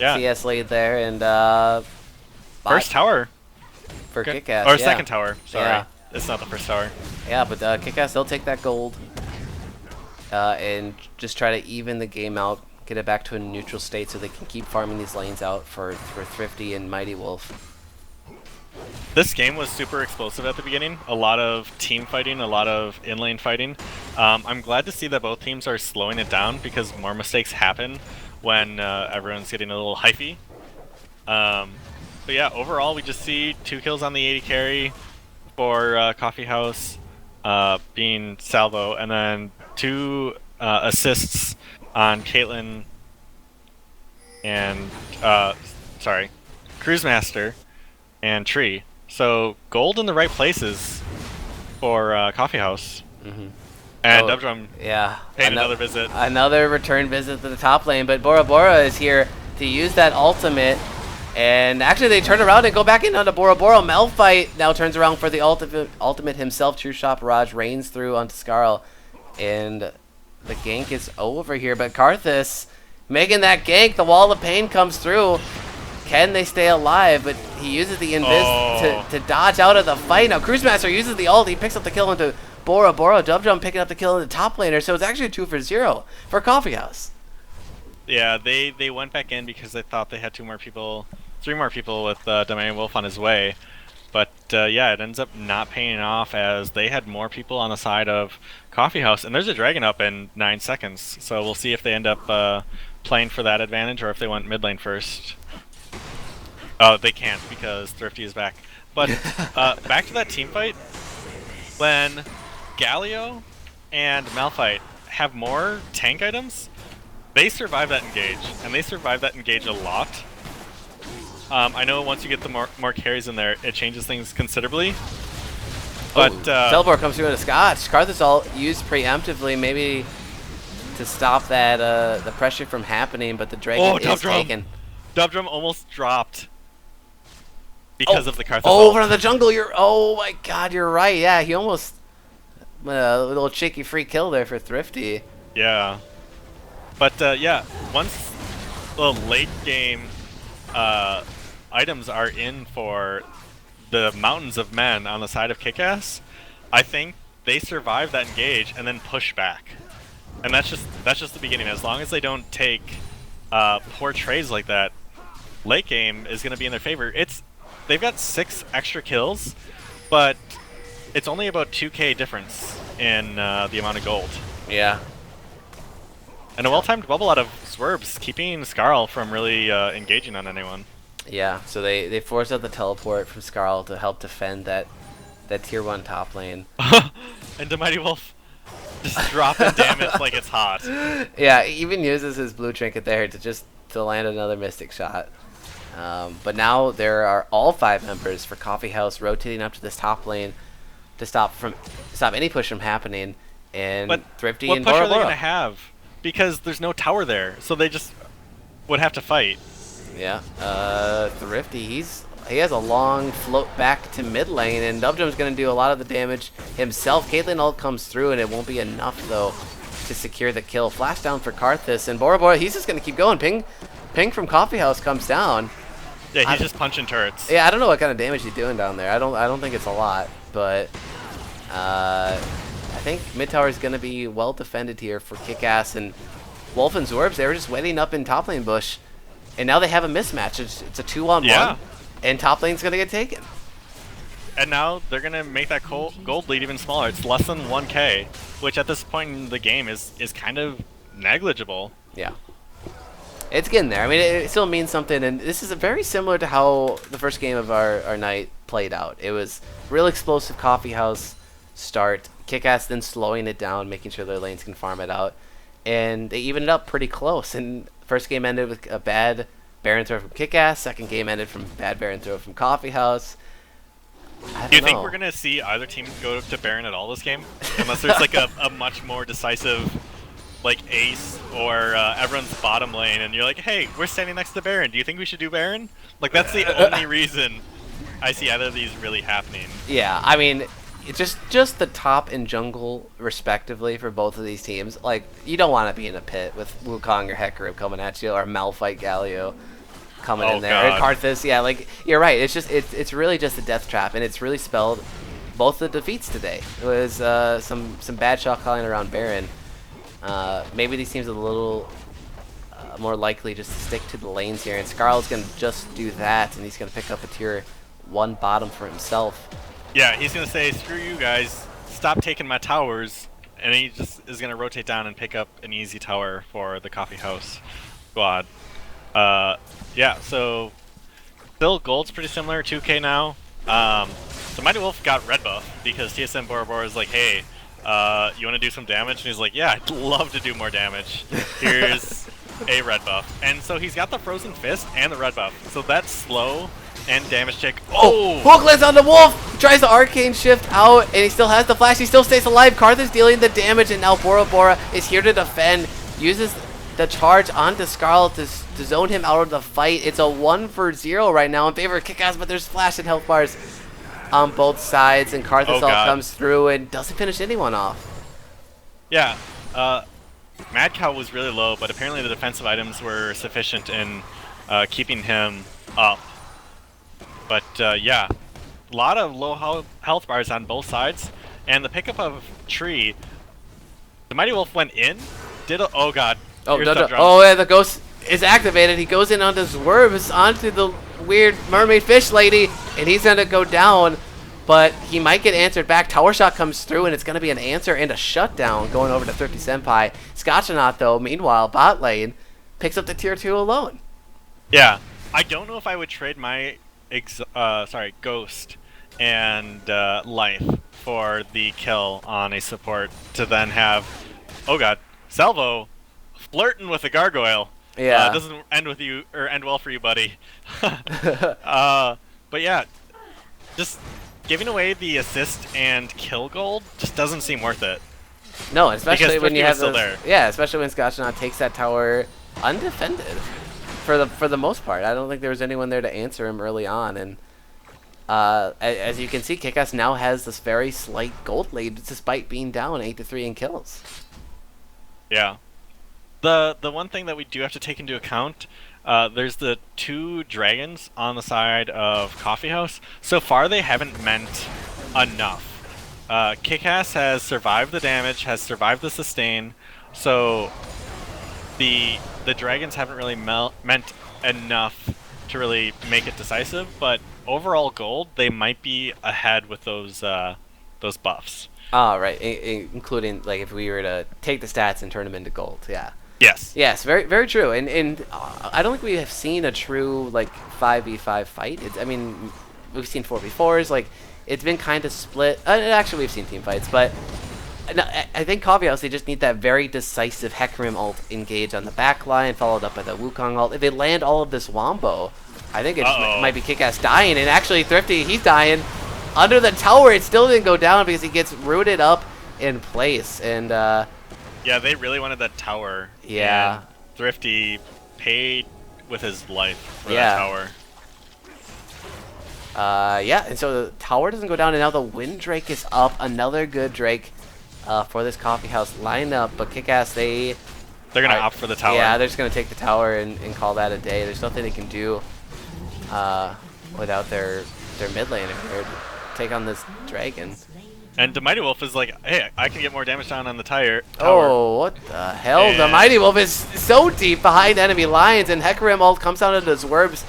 CS lead there. And first tower. For KIKAS. Or second tower, sorry. Yeah. It's not the first tower. Yeah, but KIKAS, they'll take that gold and just try to even the game out. Get it back to a neutral state so they can keep farming these lanes out for Thrifty and Mighty Wolf. This game was super explosive at the beginning. A lot of team fighting, a lot of in-lane fighting. I'm glad to see that both teams are slowing it down because more mistakes happen when everyone's getting a little hypey. But yeah, overall we just see 2 kills on the AD carry for Coffee House being Salvo, and then 2 assists on Caitlyn and, sorry, Cruise Master, and Tree. So gold in the right places for Coffee House. Mm-hmm. And Oh, Dubdrum yeah. paid another visit. Another return visit to the top lane, but Bora Bora is here to use that ultimate. And actually, they turn around and go back in onto Bora Bora. Malphite now turns around for the ultimate himself. True Shot Barrage rains through onto Skarl. And the gank is over here. But Karthus making that gank. The Wall of Pain comes through. Can they stay alive? But he uses the invis to dodge out of the fight. Now, Cruise Master uses the ult. He picks up the kill into Bora Bora. Dubdrum picking up the kill in the top laner. So it's actually 2 for 0 for Coffee House. Yeah, they went back in because they thought they had 3 more people with Domain Wolf on his way. But yeah, it ends up not paying off as they had more people on the side of Coffee House. And there's a dragon up in 9 seconds. So we'll see if they end up playing for that advantage or if they went mid lane first. Oh, they can't because Thrifty is back. But back to that team fight. When Galio and Malphite have more tank items, they survive that engage, and they survive that engage a lot. I know once you get the more carries in there, it changes things considerably. But Teleport comes through with a Scotch. Karthus ult used preemptively, maybe to stop that the pressure from happening, but the dragon is taken. Dubdrum almost dropped because of the Karthus over in the jungle. Oh my god, you're right. Yeah, he almost a little cheeky free kill there for Thrifty. Yeah. But yeah, once the late game items are in for the mountains of men on the side of KIKAS, I think they survive that engage and then push back. And that's just the beginning. As long as they don't take poor trades like that, late game is going to be in their favor. They've got 6 extra kills, but it's only about 2k difference in the amount of gold. Yeah. And a well-timed bubble out of Swerves, keeping Skarl from really engaging on anyone. Yeah, so they force out the teleport from Skarl to help defend that tier 1 top lane. And the Mighty Wolf just dropping damage like it's hot. Yeah, he even uses his blue trinket there to land another Mystic Shot. But now there are all 5 members for Coffee House rotating up to this top lane to stop any push from happening. And but Thrifty what and push Bora are they Bora. going to have? Because there's no tower there, so they just would have to fight. Yeah, Thrifty, he has a long float back to mid lane, and Dubdrum's going to do a lot of the damage himself. Caitlyn ult comes through, and it won't be enough, though, to secure the kill. Flash down for Karthus, and Bora Bora, he's just going to keep going. Ping from Coffee House comes down. Yeah, he's just punching turrets. Yeah, I don't know what kind of damage he's doing down there. I don't think it's a lot, but I think mid tower is going to be well defended here for KIKAS, and Wolf and Zorbs, they were just waiting up in top lane bush, and now they have a mismatch. It's a 2-on-1, and top lane's going to get taken. And now they're going to make that gold lead even smaller. It's less than 1k, which at this point in the game is kind of negligible. Yeah. It's getting there. I mean, it still means something, and this is very similar to how the first game of our night played out. It was real explosive Coffee House start, KIKAS then slowing it down, making sure their lanes can farm it out, and they evened it up pretty close. And first game ended with a bad Baron throw from KIKAS, second game ended from bad Baron throw from Coffee House. Do you think we're going to see either team go to Baron at all this game? Unless there's like a much more decisive like ace or everyone's bottom lane and you're like, hey, we're standing next to Baron. Do you think we should do Baron? Like, that's the only reason I see either of these really happening. Yeah, I mean, it's just the top and jungle respectively for both of these teams. Like, you don't want to be in a pit with Wukong or Hecarim coming at you, or Malphite Galio coming in there. God. Or Karthus, yeah, like, you're right. It's really just a death trap, and it's really spelled both the defeats today. It was some bad shot calling around Baron. Maybe these teams are a little more likely just to stick to the lanes here, and Skarl's going to just do that, and he's going to pick up a tier 1 bottom for himself. Yeah, he's going to say, screw you guys, stop taking my towers, and he just is going to rotate down and pick up an easy tower for the Coffee House squad. Yeah, so still gold's pretty similar, 2k now. The Mighty Wolf got red buff because TSM Bora Bora is like, hey, you want to do some damage? And he's like, yeah, I'd love to do more damage. Here's a red buff. And so he's got the Frozen Fist and the red buff. So that's slow and damage tick. Oh, Oh! hook lands on the wolf. He tries the arcane shift out, and he still has the flash. He still stays alive. Karthus dealing the damage, and now Bora Bora is here to defend. Uses the charge onto Scarlet to zone him out of the fight. It's a 1-for-0 right now in favor of KIKAS, but there's flash and health bars on both sides, and Karthus comes through and doesn't finish anyone off. Yeah, Mad Cow was really low, but apparently the defensive items were sufficient in keeping him up. But yeah, a lot of low health bars on both sides, and the pickup of Tree, the Mighty Wolf went in, oh god. Oh, oh yeah, the ghost is activated. He goes in onto Zwerves, onto the weird mermaid fish lady, and he's gonna go down, but he might get answered back. Tower shot comes through, and it's gonna be an answer and a shutdown going over to Thrifty Senpai. Scotchanaut, though, meanwhile, bot lane, picks up the tier 2 alone. Yeah, I don't know if I would trade my Ghost and Life for the kill on a support to then have, oh god, Salvo flirting with a gargoyle. Yeah. Doesn't end with you, or end well for you, buddy. But yeah, just giving away the assist and kill gold just doesn't seem worth it. No, especially when you have those, yeah, especially when Scotchanaut takes that tower undefended for the most part. I don't think there was anyone there to answer him early on, and as you can see, KIKAS now has this very slight gold lead despite being down 8-3 in kills. Yeah. The one thing that we do have to take into account, there's the 2 dragons on the side of Coffee House. So far, they haven't meant enough. KIKAS has survived the damage, has survived the sustain, so the dragons haven't really meant enough to really make it decisive. But overall gold, they might be ahead with those buffs. Oh, right, including like if we were to take the stats and turn them into gold, yeah. Yes. Yes, very very true, and I don't think we have seen a true like 5v5 fight. I mean, we've seen 4v4s, like it's been kind of split. Actually, we've seen team fights, but I think Coffee House, they just need that very decisive Hecarim ult engage on the back line, followed up by the Wukong ult. If they land all of this wombo, I think it might be KIKAS dying, and actually Thrifty, he's dying. Under the tower, it still didn't go down because he gets rooted up in place, and yeah, they really wanted that tower. Yeah. And Thrifty paid with his life for that tower. Yeah, and so the tower doesn't go down, and now the Wind Drake is up. Another good Drake for this Coffee House lineup, but KIKAS, they're going to opt for the tower. Yeah, they're just going to take the tower and call that a day. There's nothing they can do without their mid laner here to take on this dragon. And the Mighty Wolf is like, hey, I can get more damage down on the tower. Oh, what the hell? And the Mighty Wolf is so deep behind enemy lines, and Hecarim ult comes out into Zwerves.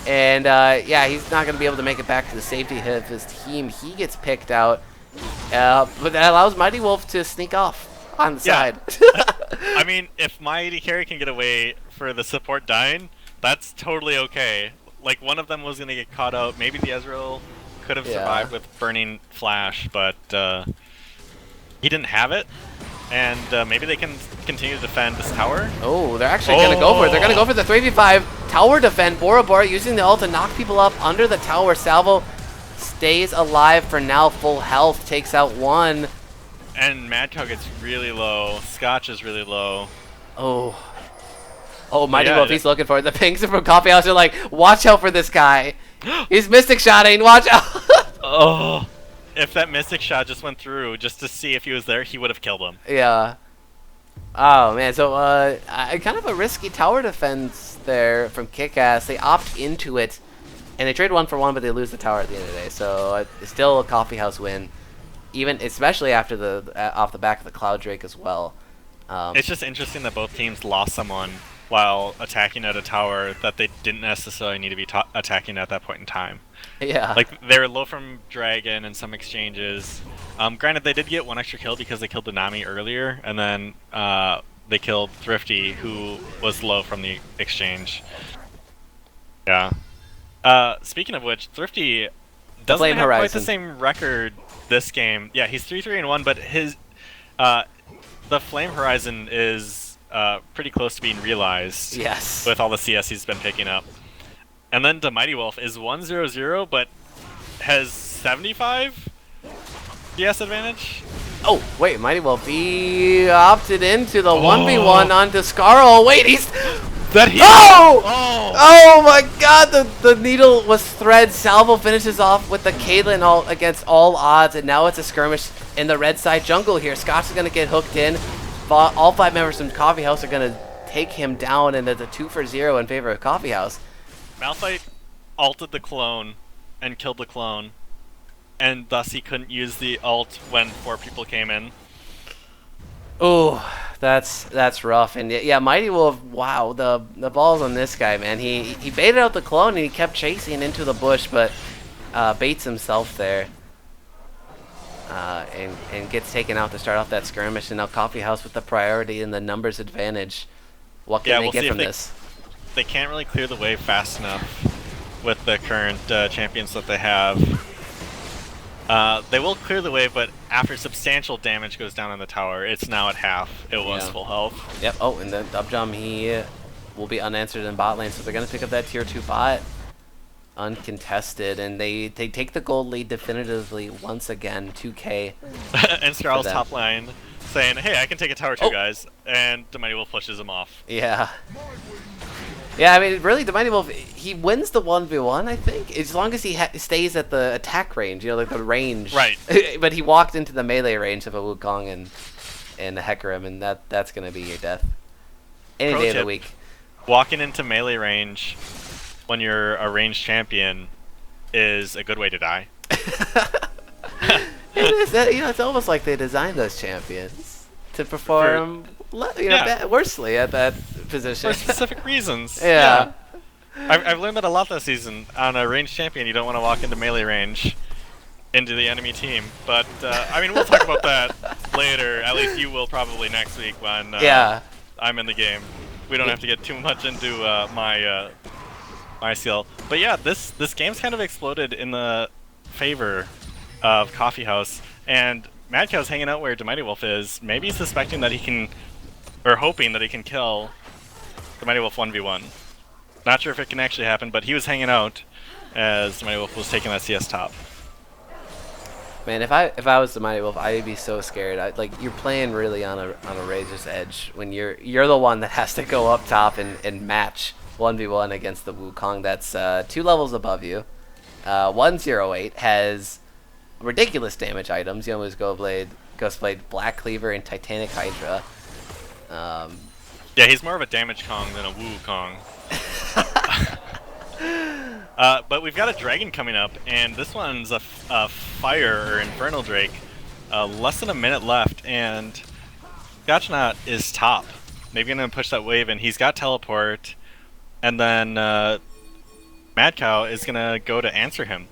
And yeah, he's not going to be able to make it back to the safety of his team. He gets picked out. But that allows Mighty Wolf to sneak off on the side. I mean, if my AD carry can get away for the support dying, that's totally okay. Like, one of them was going to get caught out. Maybe the Ezreal could have survived with Burning Flash, but he didn't have it. And maybe they can continue to defend this tower. Oh, they're actually going to go for it. They're going to go for the 3v5 tower defend. Bora Bora using the ult to knock people up under the tower. Salvo stays alive for now, full health, takes out one. And Mad Cow gets really low. Scotch is really low. Oh, Mighty Wolf, he's looking for it. The pings from Coffee House are like, watch out for this guy. He's Mystic Shotting, watch out. Oh, if that Mystic Shot just went through just to see if he was there, he would have killed him. Yeah. Oh, man, so kind of a risky tower defense there from KIKAS. They opt into it, and they trade 1-for-1, but they lose the tower at the end of the day. So it's still a Coffee House win, especially after off the back of the Cloud Drake as well. It's just interesting that both teams lost someone while attacking at a tower that they didn't necessarily need to be attacking at that point in time. Yeah. Like, they were low from Dragon in some exchanges. Granted, they did get one extra kill because they killed the Nami earlier, and then they killed Thrifty, who was low from the exchange. Yeah. Speaking of which, Thrifty doesn't have quite the same record this game. Yeah, he's 3-3-1, but his the Flame Horizon is pretty close to being realized Yes. with all the CS he's been picking up. And then the Mighty Wolf is 1-0-0, but has 75 CS advantage. Oh, wait, Mighty Wolf, he opted into the 1v1 on Descaro. Wait, he's... That he... Oh! Oh! Oh my god, the needle was thread. Salvo finishes off with the Caitlyn against all odds, and now it's a skirmish in the red side jungle here. Scotch is going to get hooked in. All 5 members from Coffee House are going to take him down, and it's a 2-for-0 in favor of Coffee House. Malphite ulted the clone and killed the clone, and thus he couldn't use the ult when 4 people came in. Oh, that's rough. And yeah, Mighty Wolf, wow, the balls on this guy, man. He baited out the clone and he kept chasing into the bush, but baits himself there. And gets taken out to start off that skirmish, and now Coffee House with the priority and the numbers advantage. What can they get from this? They can't really clear the way fast enough with the current champions that they have. They will clear the way, but after substantial damage goes down on the tower, it's now at half. It was full health. Yep. Oh, and the Dubjum, he will be unanswered in bot lane, so they're going to pick up that tier 2 bot. Uncontested, and they take the gold lead definitively once again. 2K. And Scarl's top line saying, "Hey, I can take a tower too, guys," and the Mighty Wolf pushes him off. Yeah. Yeah, I mean, really, the Mighty Wolf, he wins the 1v1, I think, as long as he stays at the attack range, you know, like the range. Right. But he walked into the melee range of a Wukong and a Hecarim, and that's going to be your death. Any day of the week. Walking into melee range when you're a ranged champion is a good way to die. It is. You know, it's almost like they designed those champions to perform worsely at that position. For specific reasons. Yeah. I've learned that a lot this season. On a ranged champion, you don't want to walk into melee range into the enemy team. But, I mean, we'll talk about that later. At least you will probably next week when I'm in the game. We don't have to get too much into my skill. But yeah, this game's kind of exploded in the favor of Coffee House. And Mad Cow's hanging out where Mighty Wolf is, maybe suspecting that he can, or hoping that he can kill the Mighty Wolf 1v1. Not sure if it can actually happen, but he was hanging out as the Mighty Wolf was taking that CS top. Man, if I was the Mighty Wolf, I'd be so scared. Like, you're playing really on a razor's edge when you're the one that has to go up top and match 1v1 against the Wukong that's 2 levels above you. 108 has ridiculous damage items. You know, his Ghostblade, Black Cleaver, and Titanic Hydra. Yeah, he's more of a damage Kong than a Wukong. But we've got a dragon coming up, and this one's a fire or infernal drake. Less than a minute left, and Gotchnot is top. Maybe gonna push that wave, and he's got teleport, and then Mad Cow is gonna go to answer him.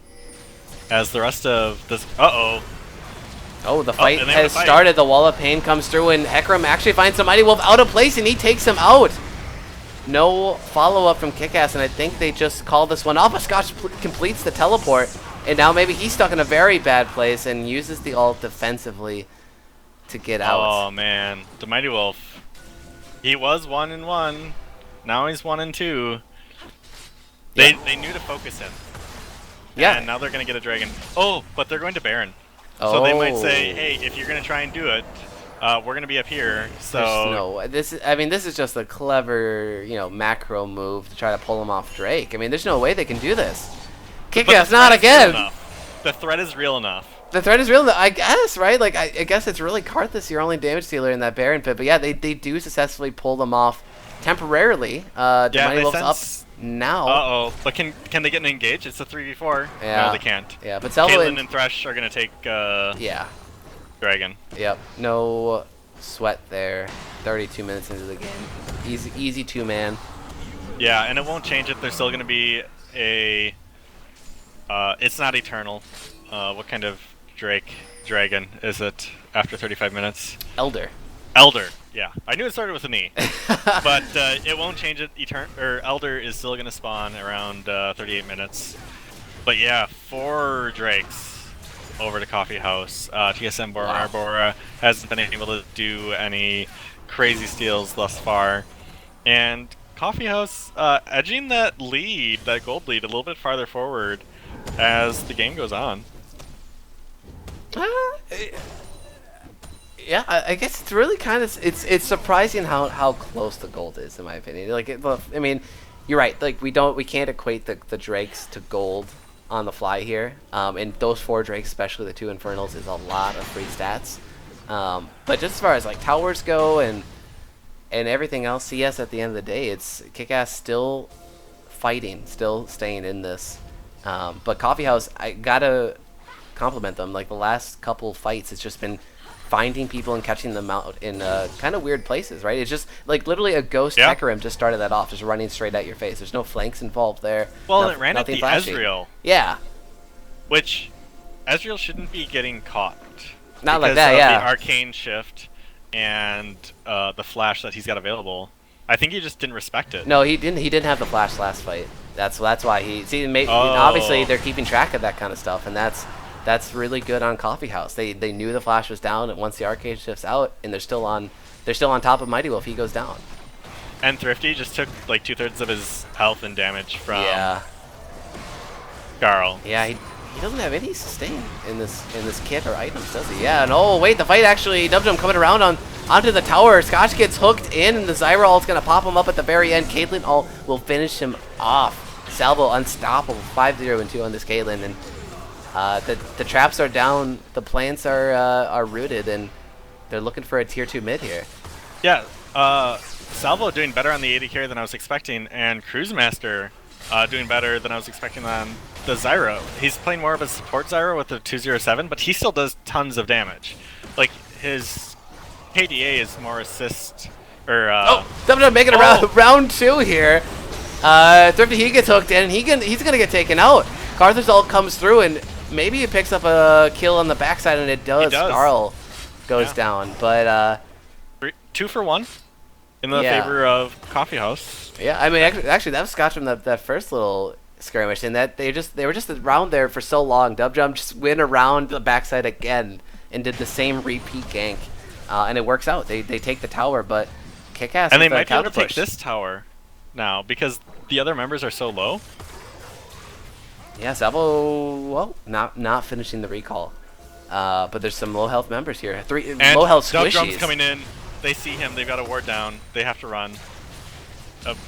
As the rest of this, Oh, the fight has started. The Wall of Pain comes through, and Hecarim actually finds the Mighty Wolf out of place, and he takes him out. No follow-up from KIKAS, and I think they just call this one off. Scotch completes the teleport, and now maybe he's stuck in a very bad place and uses the ult defensively to get out. Oh man, the Mighty Wolf. He was 1-1. Now he's 1-2. They knew to focus him. Yeah. And now they're gonna get a dragon. Oh, but they're going to Baron. So they might say, hey, if you're gonna try and do it, we're gonna be up here. So this is just a clever, macro move to try to pull him off Drake. I mean, there's no way they can do this. KIKAS, not again. The threat is real enough. The threat is real enough, I guess, right? Like, I guess it's really Karthus, your only damage dealer in that Baron pit. But yeah, they do successfully pull them off temporarily. Mighty Wolf's up now. But can they get an engage? It's a 3v4. Yeah. No, they can't. Yeah, but Caitlyn and Thresh are gonna take Dragon. Yep. No sweat there. 32 minutes into the game. Easy 2-man. Yeah, and it won't change it. There's still gonna be a it's not eternal. What kind of dragon is it after 35 minutes? Elder. Yeah, I knew it started with an E, but it won't change it. Elder is still gonna spawn around 38 minutes. But yeah, 4 drakes over to Coffee House. TSM Bora hasn't been able to do any crazy steals thus far. And Coffee House edging that lead, that gold lead, a little bit farther forward as the game goes on. Uh, yeah, I guess it's really kind of it's surprising how close the gold is, in my opinion. Like, I mean, you're right. Like, we can't equate the drakes to gold on the fly here. And those 4 drakes, especially the 2 infernals, is a lot of free stats. But just as far as like towers go and everything else, CS at the end of the day, it's KIKAS still fighting, still staying in this. But Coffee House, I gotta compliment them. Like, the last couple fights, it's just been finding people and catching them out in kind of weird places, right? It's just like literally a ghost Hecarim just started that off, just running straight at your face. There's no flanks involved there. Well, it ran at the flashy. Ezreal. Yeah. Which Ezreal shouldn't be getting caught. Not like that, yeah. The arcane shift and the flash that he's got available. I think he just didn't respect it. No, he didn't. He didn't have the flash last fight. That's why he. See, obviously they're keeping track of that kind of stuff, and that's really good on Coffee House. They knew the flash was down, and once the arcane shifts out, and they're still on top of Mighty Wolf, he goes down. And Thrifty just took like 2/3 of his health and damage from Carl. Yeah, he doesn't have any sustain in this kit or items, does he? Yeah, and oh wait, the fight actually, Dubjum coming around onto the tower. Scotch gets hooked in, and the Zyra ult's gonna pop him up at the very end. Caitlyn ult will finish him off. Salvo unstoppable, 5-0-2 on this Caitlyn, and the traps are down, the plants are rooted, and they're looking for a tier 2 mid here. Yeah, Salvo doing better on the AD carry than I was expecting, and Cruise Master doing better than I was expecting on the Zyra. He's playing more of a support Zyra with the 207, but he still does tons of damage. Like, his KDA is more assist, or Dubjum making round 2 here. Thrifty, he gets hooked in, and he's gonna get taken out. Carthur's ult comes through, and maybe he picks up a kill on the backside, and it does. Snarl goes down, but 2 for 1 in the favor of Coffee House. Yeah, I mean, actually that was Scotch from that first little skirmish, and that they were just around there for so long. Dubjum just went around the backside again and did the same repeat gank, and it works out. They take the tower, but KIKAS and they might be able to take this tower now because the other members are so low. Yeah, Salvo, well, not finishing the recall. But there's some low health members here. 3 low health squishies. Dubjum's coming in. They see him. They've got a ward down. They have to run.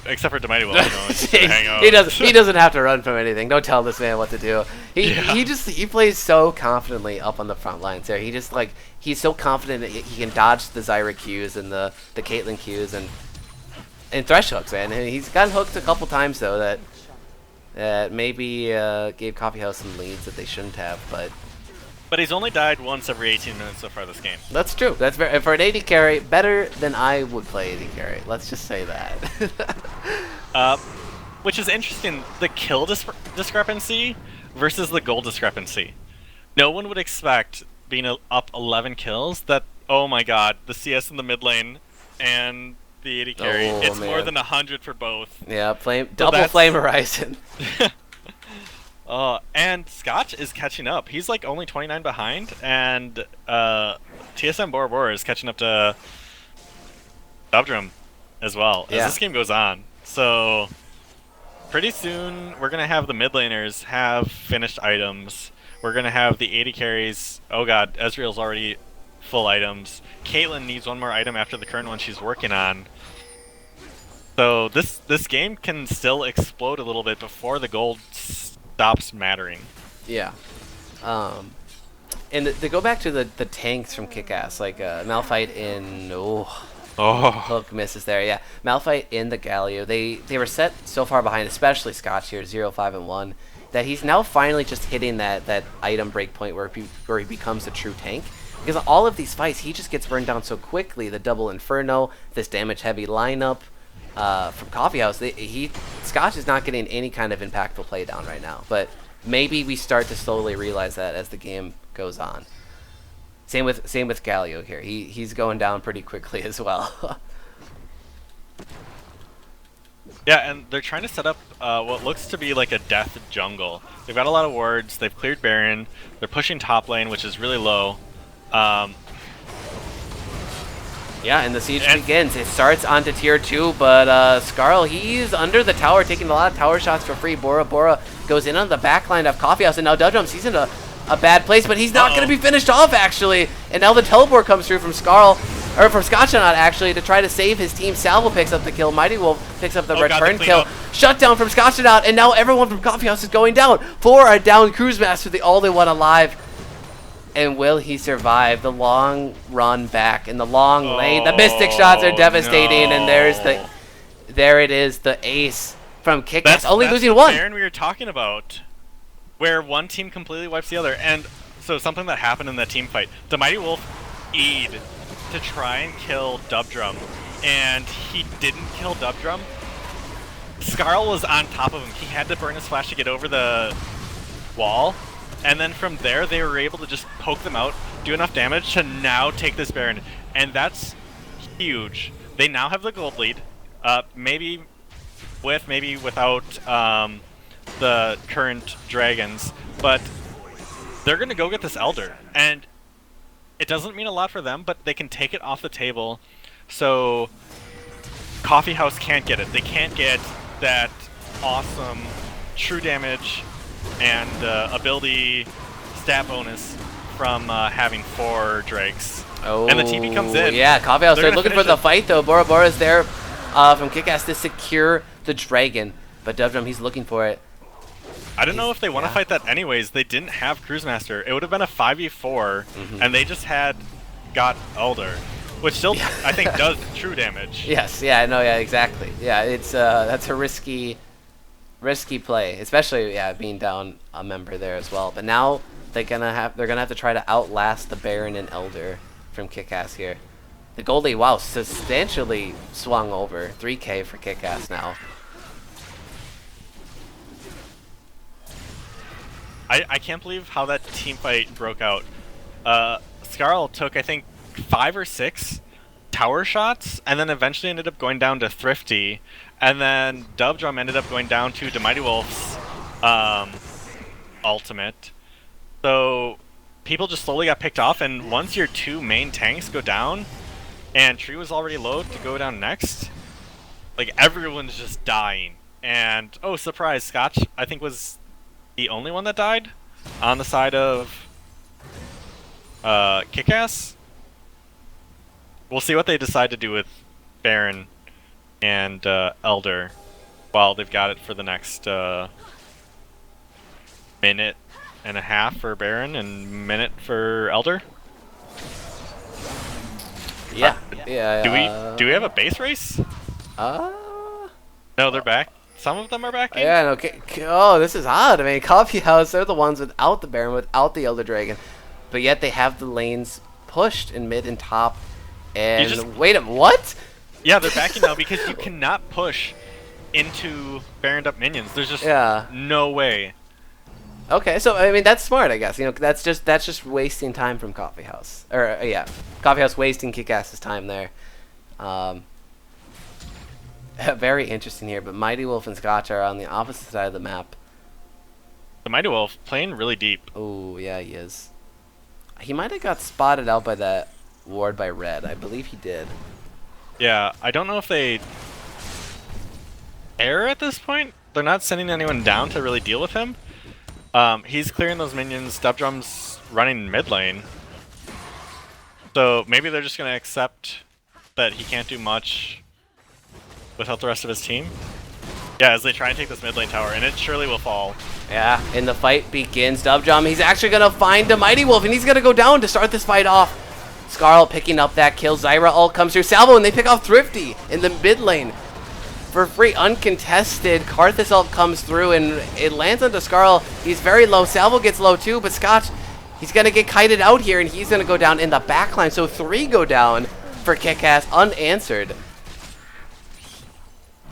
Except for Demighty Will, hang out. He doesn't have to run from anything. Don't tell this man what to do. He plays so confidently up on the front lines there. He's so confident that he can dodge the Zyra Qs and the Caitlyn Qs and thresh hooks, man. And he's gotten hooked a couple times though that maybe gave Coffee House some leads that they shouldn't have, but he's only died once every 18 minutes so far this game. That's true. That's for an AD carry, better than I would play AD carry. Let's just say that. Which is interesting, the kill discrepancy versus the goal discrepancy. No one would expect, being up 11 kills, that, oh my god, the CS in the mid lane and the AD carry, it's more than 100 for both. Yeah, double Flame Horizon. And Scotch is catching up. He's like only 29 behind, and TSM Bora Bora is catching up to Dubdrum as well as this game goes on. So pretty soon we're gonna have the mid laners have finished items. We're gonna have the AD carries. Oh god, Ezreal's already full items. Caitlyn needs one more item after the current one she's working on. So this game can still explode a little bit before the gold stops mattering. Yeah. And to go back to the tanks from KIKAS, like Malphite in hook misses there. Yeah, Malphite in the Galio. They were set so far behind, especially Scotch here, 0-5-1, that he's now finally just hitting that item break point where he becomes a true tank. Because all of these fights, he just gets burned down so quickly. The double Inferno, this damage-heavy lineup from Coffee House. Scotch is not getting any kind of impactful play down right now. But maybe we start to slowly realize that as the game goes on. Same with Galio here. He's going down pretty quickly as well. Yeah, and they're trying to set up what looks to be like a death jungle. They've got a lot of wards. They've cleared Baron. They're pushing top lane, which is really low. Yeah, and the siege begins. It starts onto tier 2, but Skarl, he's under the tower, taking a lot of tower shots for free. Bora Bora goes in on the back line of Coffeehouse, and now Dudrums, he's in a bad place, but he's not going to be finished off, actually. And now the teleport comes through from Skarl, or from Scotchanaut, actually, to try to save his team. Salvo picks up the kill. Mighty Wolf picks up the return kill. Shutdown from Scotchanaut, and now everyone from Coffeehouse is going down. 4 are down. Cruise Master, the only one alive. And will he survive the long run back in the long lane? The Mystic shots are devastating, no. and there it is, the ace from KIKAS, only that's losing 1. Baron we were talking about, where one team completely wipes the other. And so something that happened in that team fight, the Mighty Wolf E'd to try and kill Dubdrum, and he didn't kill Dubdrum. Skarl was on top of him. He had to burn his flash to get over the wall. And then from there, they were able to just poke them out, do enough damage to now take this Baron. And that's huge. They now have the gold lead. Maybe with, maybe without the current dragons. But they're going to go get this Elder. And it doesn't mean a lot for them, but they can take it off the table. So Coffeehouse can't get it. They can't get that awesome true damage and ability stat bonus from having 4 Drakes. Oh, and the TP comes in. Yeah, Coffeehouse, they're looking for the fight, though. Bora Bora's there from KIKAS to secure the dragon. But Dubdrum, he's looking for it. I don't know if they want to fight that anyways. They didn't have Cruise Master. It would have been a 5v4, and they just got Elder, which still, I think, does true damage. Yes, yeah, no, yeah, exactly. Yeah, it's that's a risky play, especially being down a member there as well. But now they're gonna have to try to outlast the Baron and Elder from KIKAS here. The gold lead, wow, substantially swung over. 3K for KIKAS now. I can't believe how that team fight broke out. Skarl took, I think, 5 or 6 tower shots, and then eventually ended up going down to Thrifty, and then Dubdrum ended up going down to Mighty Wolf's ultimate. So people just slowly got picked off, and once your 2 main tanks go down, and Tree was already low to go down next, like, everyone's just dying. And, oh, surprise, Scotch, I think, was the only one that died on the side of KIKAS. We'll see what they decide to do with Baron and Elder while they've got it for the next minute and a half for Baron and minute for Elder. Yeah. Do we have a base race? No, they're back. Some of them are back in? Yeah, okay. Oh, this is odd. I mean, Coffeehouse, they're the ones without the Baron, without the Elder Dragon. But yet they have the lanes pushed in mid and top. And wait a minute, what? Yeah, they're backing now because you cannot push into Baroned up minions. There's just no way. Okay, so I mean that's smart, I guess. You know, that's just wasting time from Coffeehouse. Or Coffeehouse wasting KIKAS's time there. Very interesting here, but Mighty Wolf and Scotch are on the opposite side of the map. The Mighty Wolf playing really deep. Oh, yeah, he is. He might have got spotted out by that ward by Red. I believe he did. Yeah, I don't know if they air at this point. They're not sending anyone down to really deal with him. He's clearing those minions. Dubdrum's running mid lane. So maybe they're just going to accept that he can't do much without the rest of his team. Yeah, as they try and take this mid lane tower, and it surely will fall. Yeah, and the fight begins. Dubdrum, he's actually going to find the Mighty Wolf, and he's going to go down to start this fight off. Skarl picking up that kill. Zyra ult comes through. Salvo, and they pick off Thrifty in the mid lane for free, uncontested. Karthus ult comes through, and it lands onto Skarl. He's very low. Salvo gets low too, but Scotch, he's going to get kited out here, and he's going to go down in the backline. So 3 go down for KIKAS, unanswered.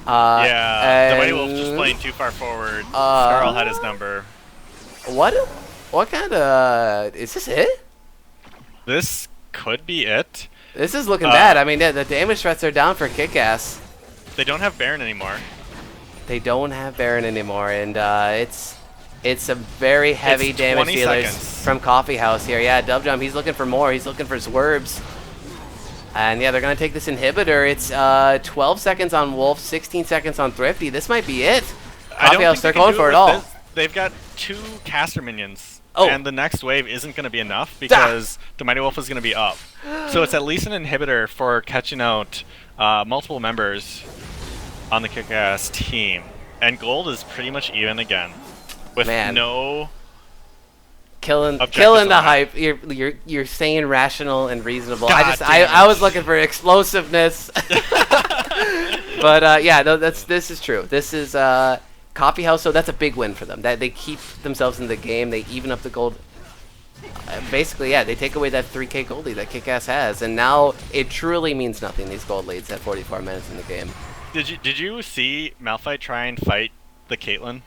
The Mighty Wolf just playing too far forward. Skarl had his number. What kind of... Is this it? This could be it. This is looking bad. I mean, the damage threats are down for KIKAS. They don't have Baron anymore. They don't have Baron anymore, and it's a very heavy damage dealers from Coffeehouse here. Yeah, Dubdrum, he's looking for more. He's looking for Zwerbs. And yeah, they're going to take this inhibitor. It's 12 seconds on Wolf, 16 seconds on Thrifty. This might be it. I don't Coffeehouse, think they they're can going do for it it with all. this. They've got 2 caster minions, Oh. and the next wave isn't going to be enough because the Mighty Wolf is going to be up. So it's at least an inhibitor for catching out multiple members on the KIKAS team. And gold is pretty much even again, with Man. no killing objectives the on it. hype. You're saying rational and reasonable. God damn I it. was looking for explosiveness. But yeah, no, this is true. This is Coffeehouse, so that's a big win for them. That they keep themselves in the game. They even up the gold. Basically, yeah, they take away that 3K gold lead that KIKAS has, and now it truly means nothing. These gold leads at 44 minutes in the game. Did you see Malphite try and fight the Caitlyn?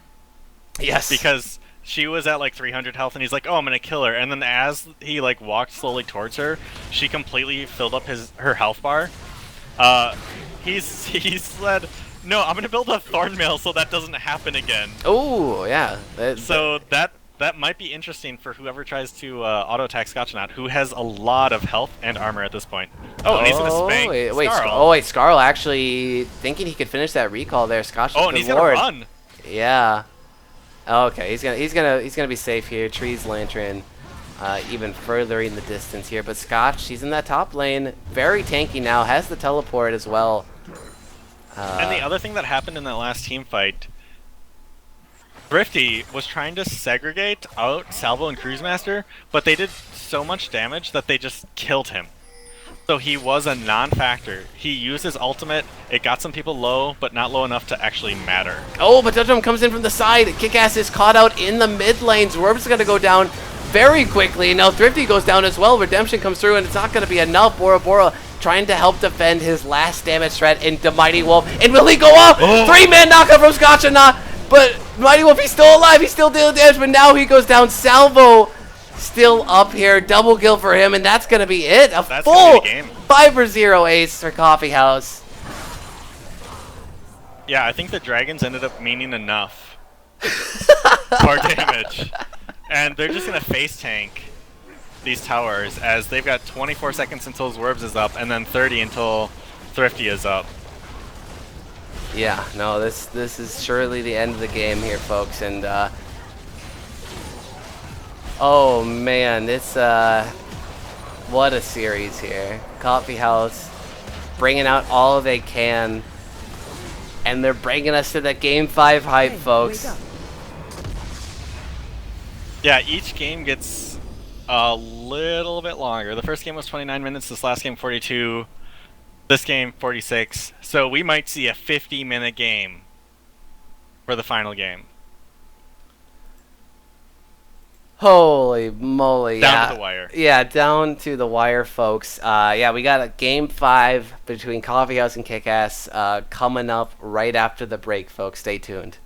Yes. Because she was at like 300 health, and he's like, "Oh, I'm gonna kill her." And then as he like walked slowly towards her, she completely filled up her health bar. He said, "No, I'm gonna build a Thornmail so that doesn't happen again." Oh yeah. So that might be interesting for whoever tries to auto attack Scotchnaut, who has a lot of health and armor at this point. Oh, and he's gonna spank Skarl. Skarl actually thinking he could finish that recall there. Scotch. Oh, and he's gonna run. Yeah. Okay, he's gonna be safe here. Trees Lantern, even furthering the distance here. But Scotch, he's in that top lane, very tanky now. Has the teleport as well. And the other thing that happened in that last team fight, Thrifty was trying to segregate out Salvo and Cruisemaster, but they did so much damage that they just killed him. So he was a non-factor. He used his ultimate, it got some people low, but not low enough to actually matter. Oh, but Dudrum comes in from the side. KIKAS is caught out in the mid lane. Zwerv's going to go down very quickly. Now Thrifty goes down as well. Redemption comes through, and it's not going to be enough. Bora Bora trying to help defend his last damage threat into Mighty Wolf. And will he go off? Oh. 3-man knockout from Scotch and not. But Mighty Wolf, he's still alive. He's still dealing damage, but now he goes down. Salvo still up here. Double kill for him, and that's going to be it. A That's full gonna be the game. 5-0 ace for Coffeehouse. Yeah, I think the dragons ended up meaning enough for damage. And they're just going to face tank these towers as they've got 24 seconds until Zwerves is up, and then 30 until Thrifty is up. Yeah, no, this is surely the end of the game here, folks, and oh man, it's what a series here. Coffeehouse bringing out all they can, and they're bringing us to the Game 5 hype, folks. Yeah, each game gets a little bit longer. The first game was 29 minutes, this last game 42, this game 46. So we might see a 50-minute game for the final game. Holy moly. Down to the wire. Yeah, down to the wire, folks. Yeah, we got a Game 5 between Coffeehouse and KIKAS coming up right after the break, folks. Stay tuned.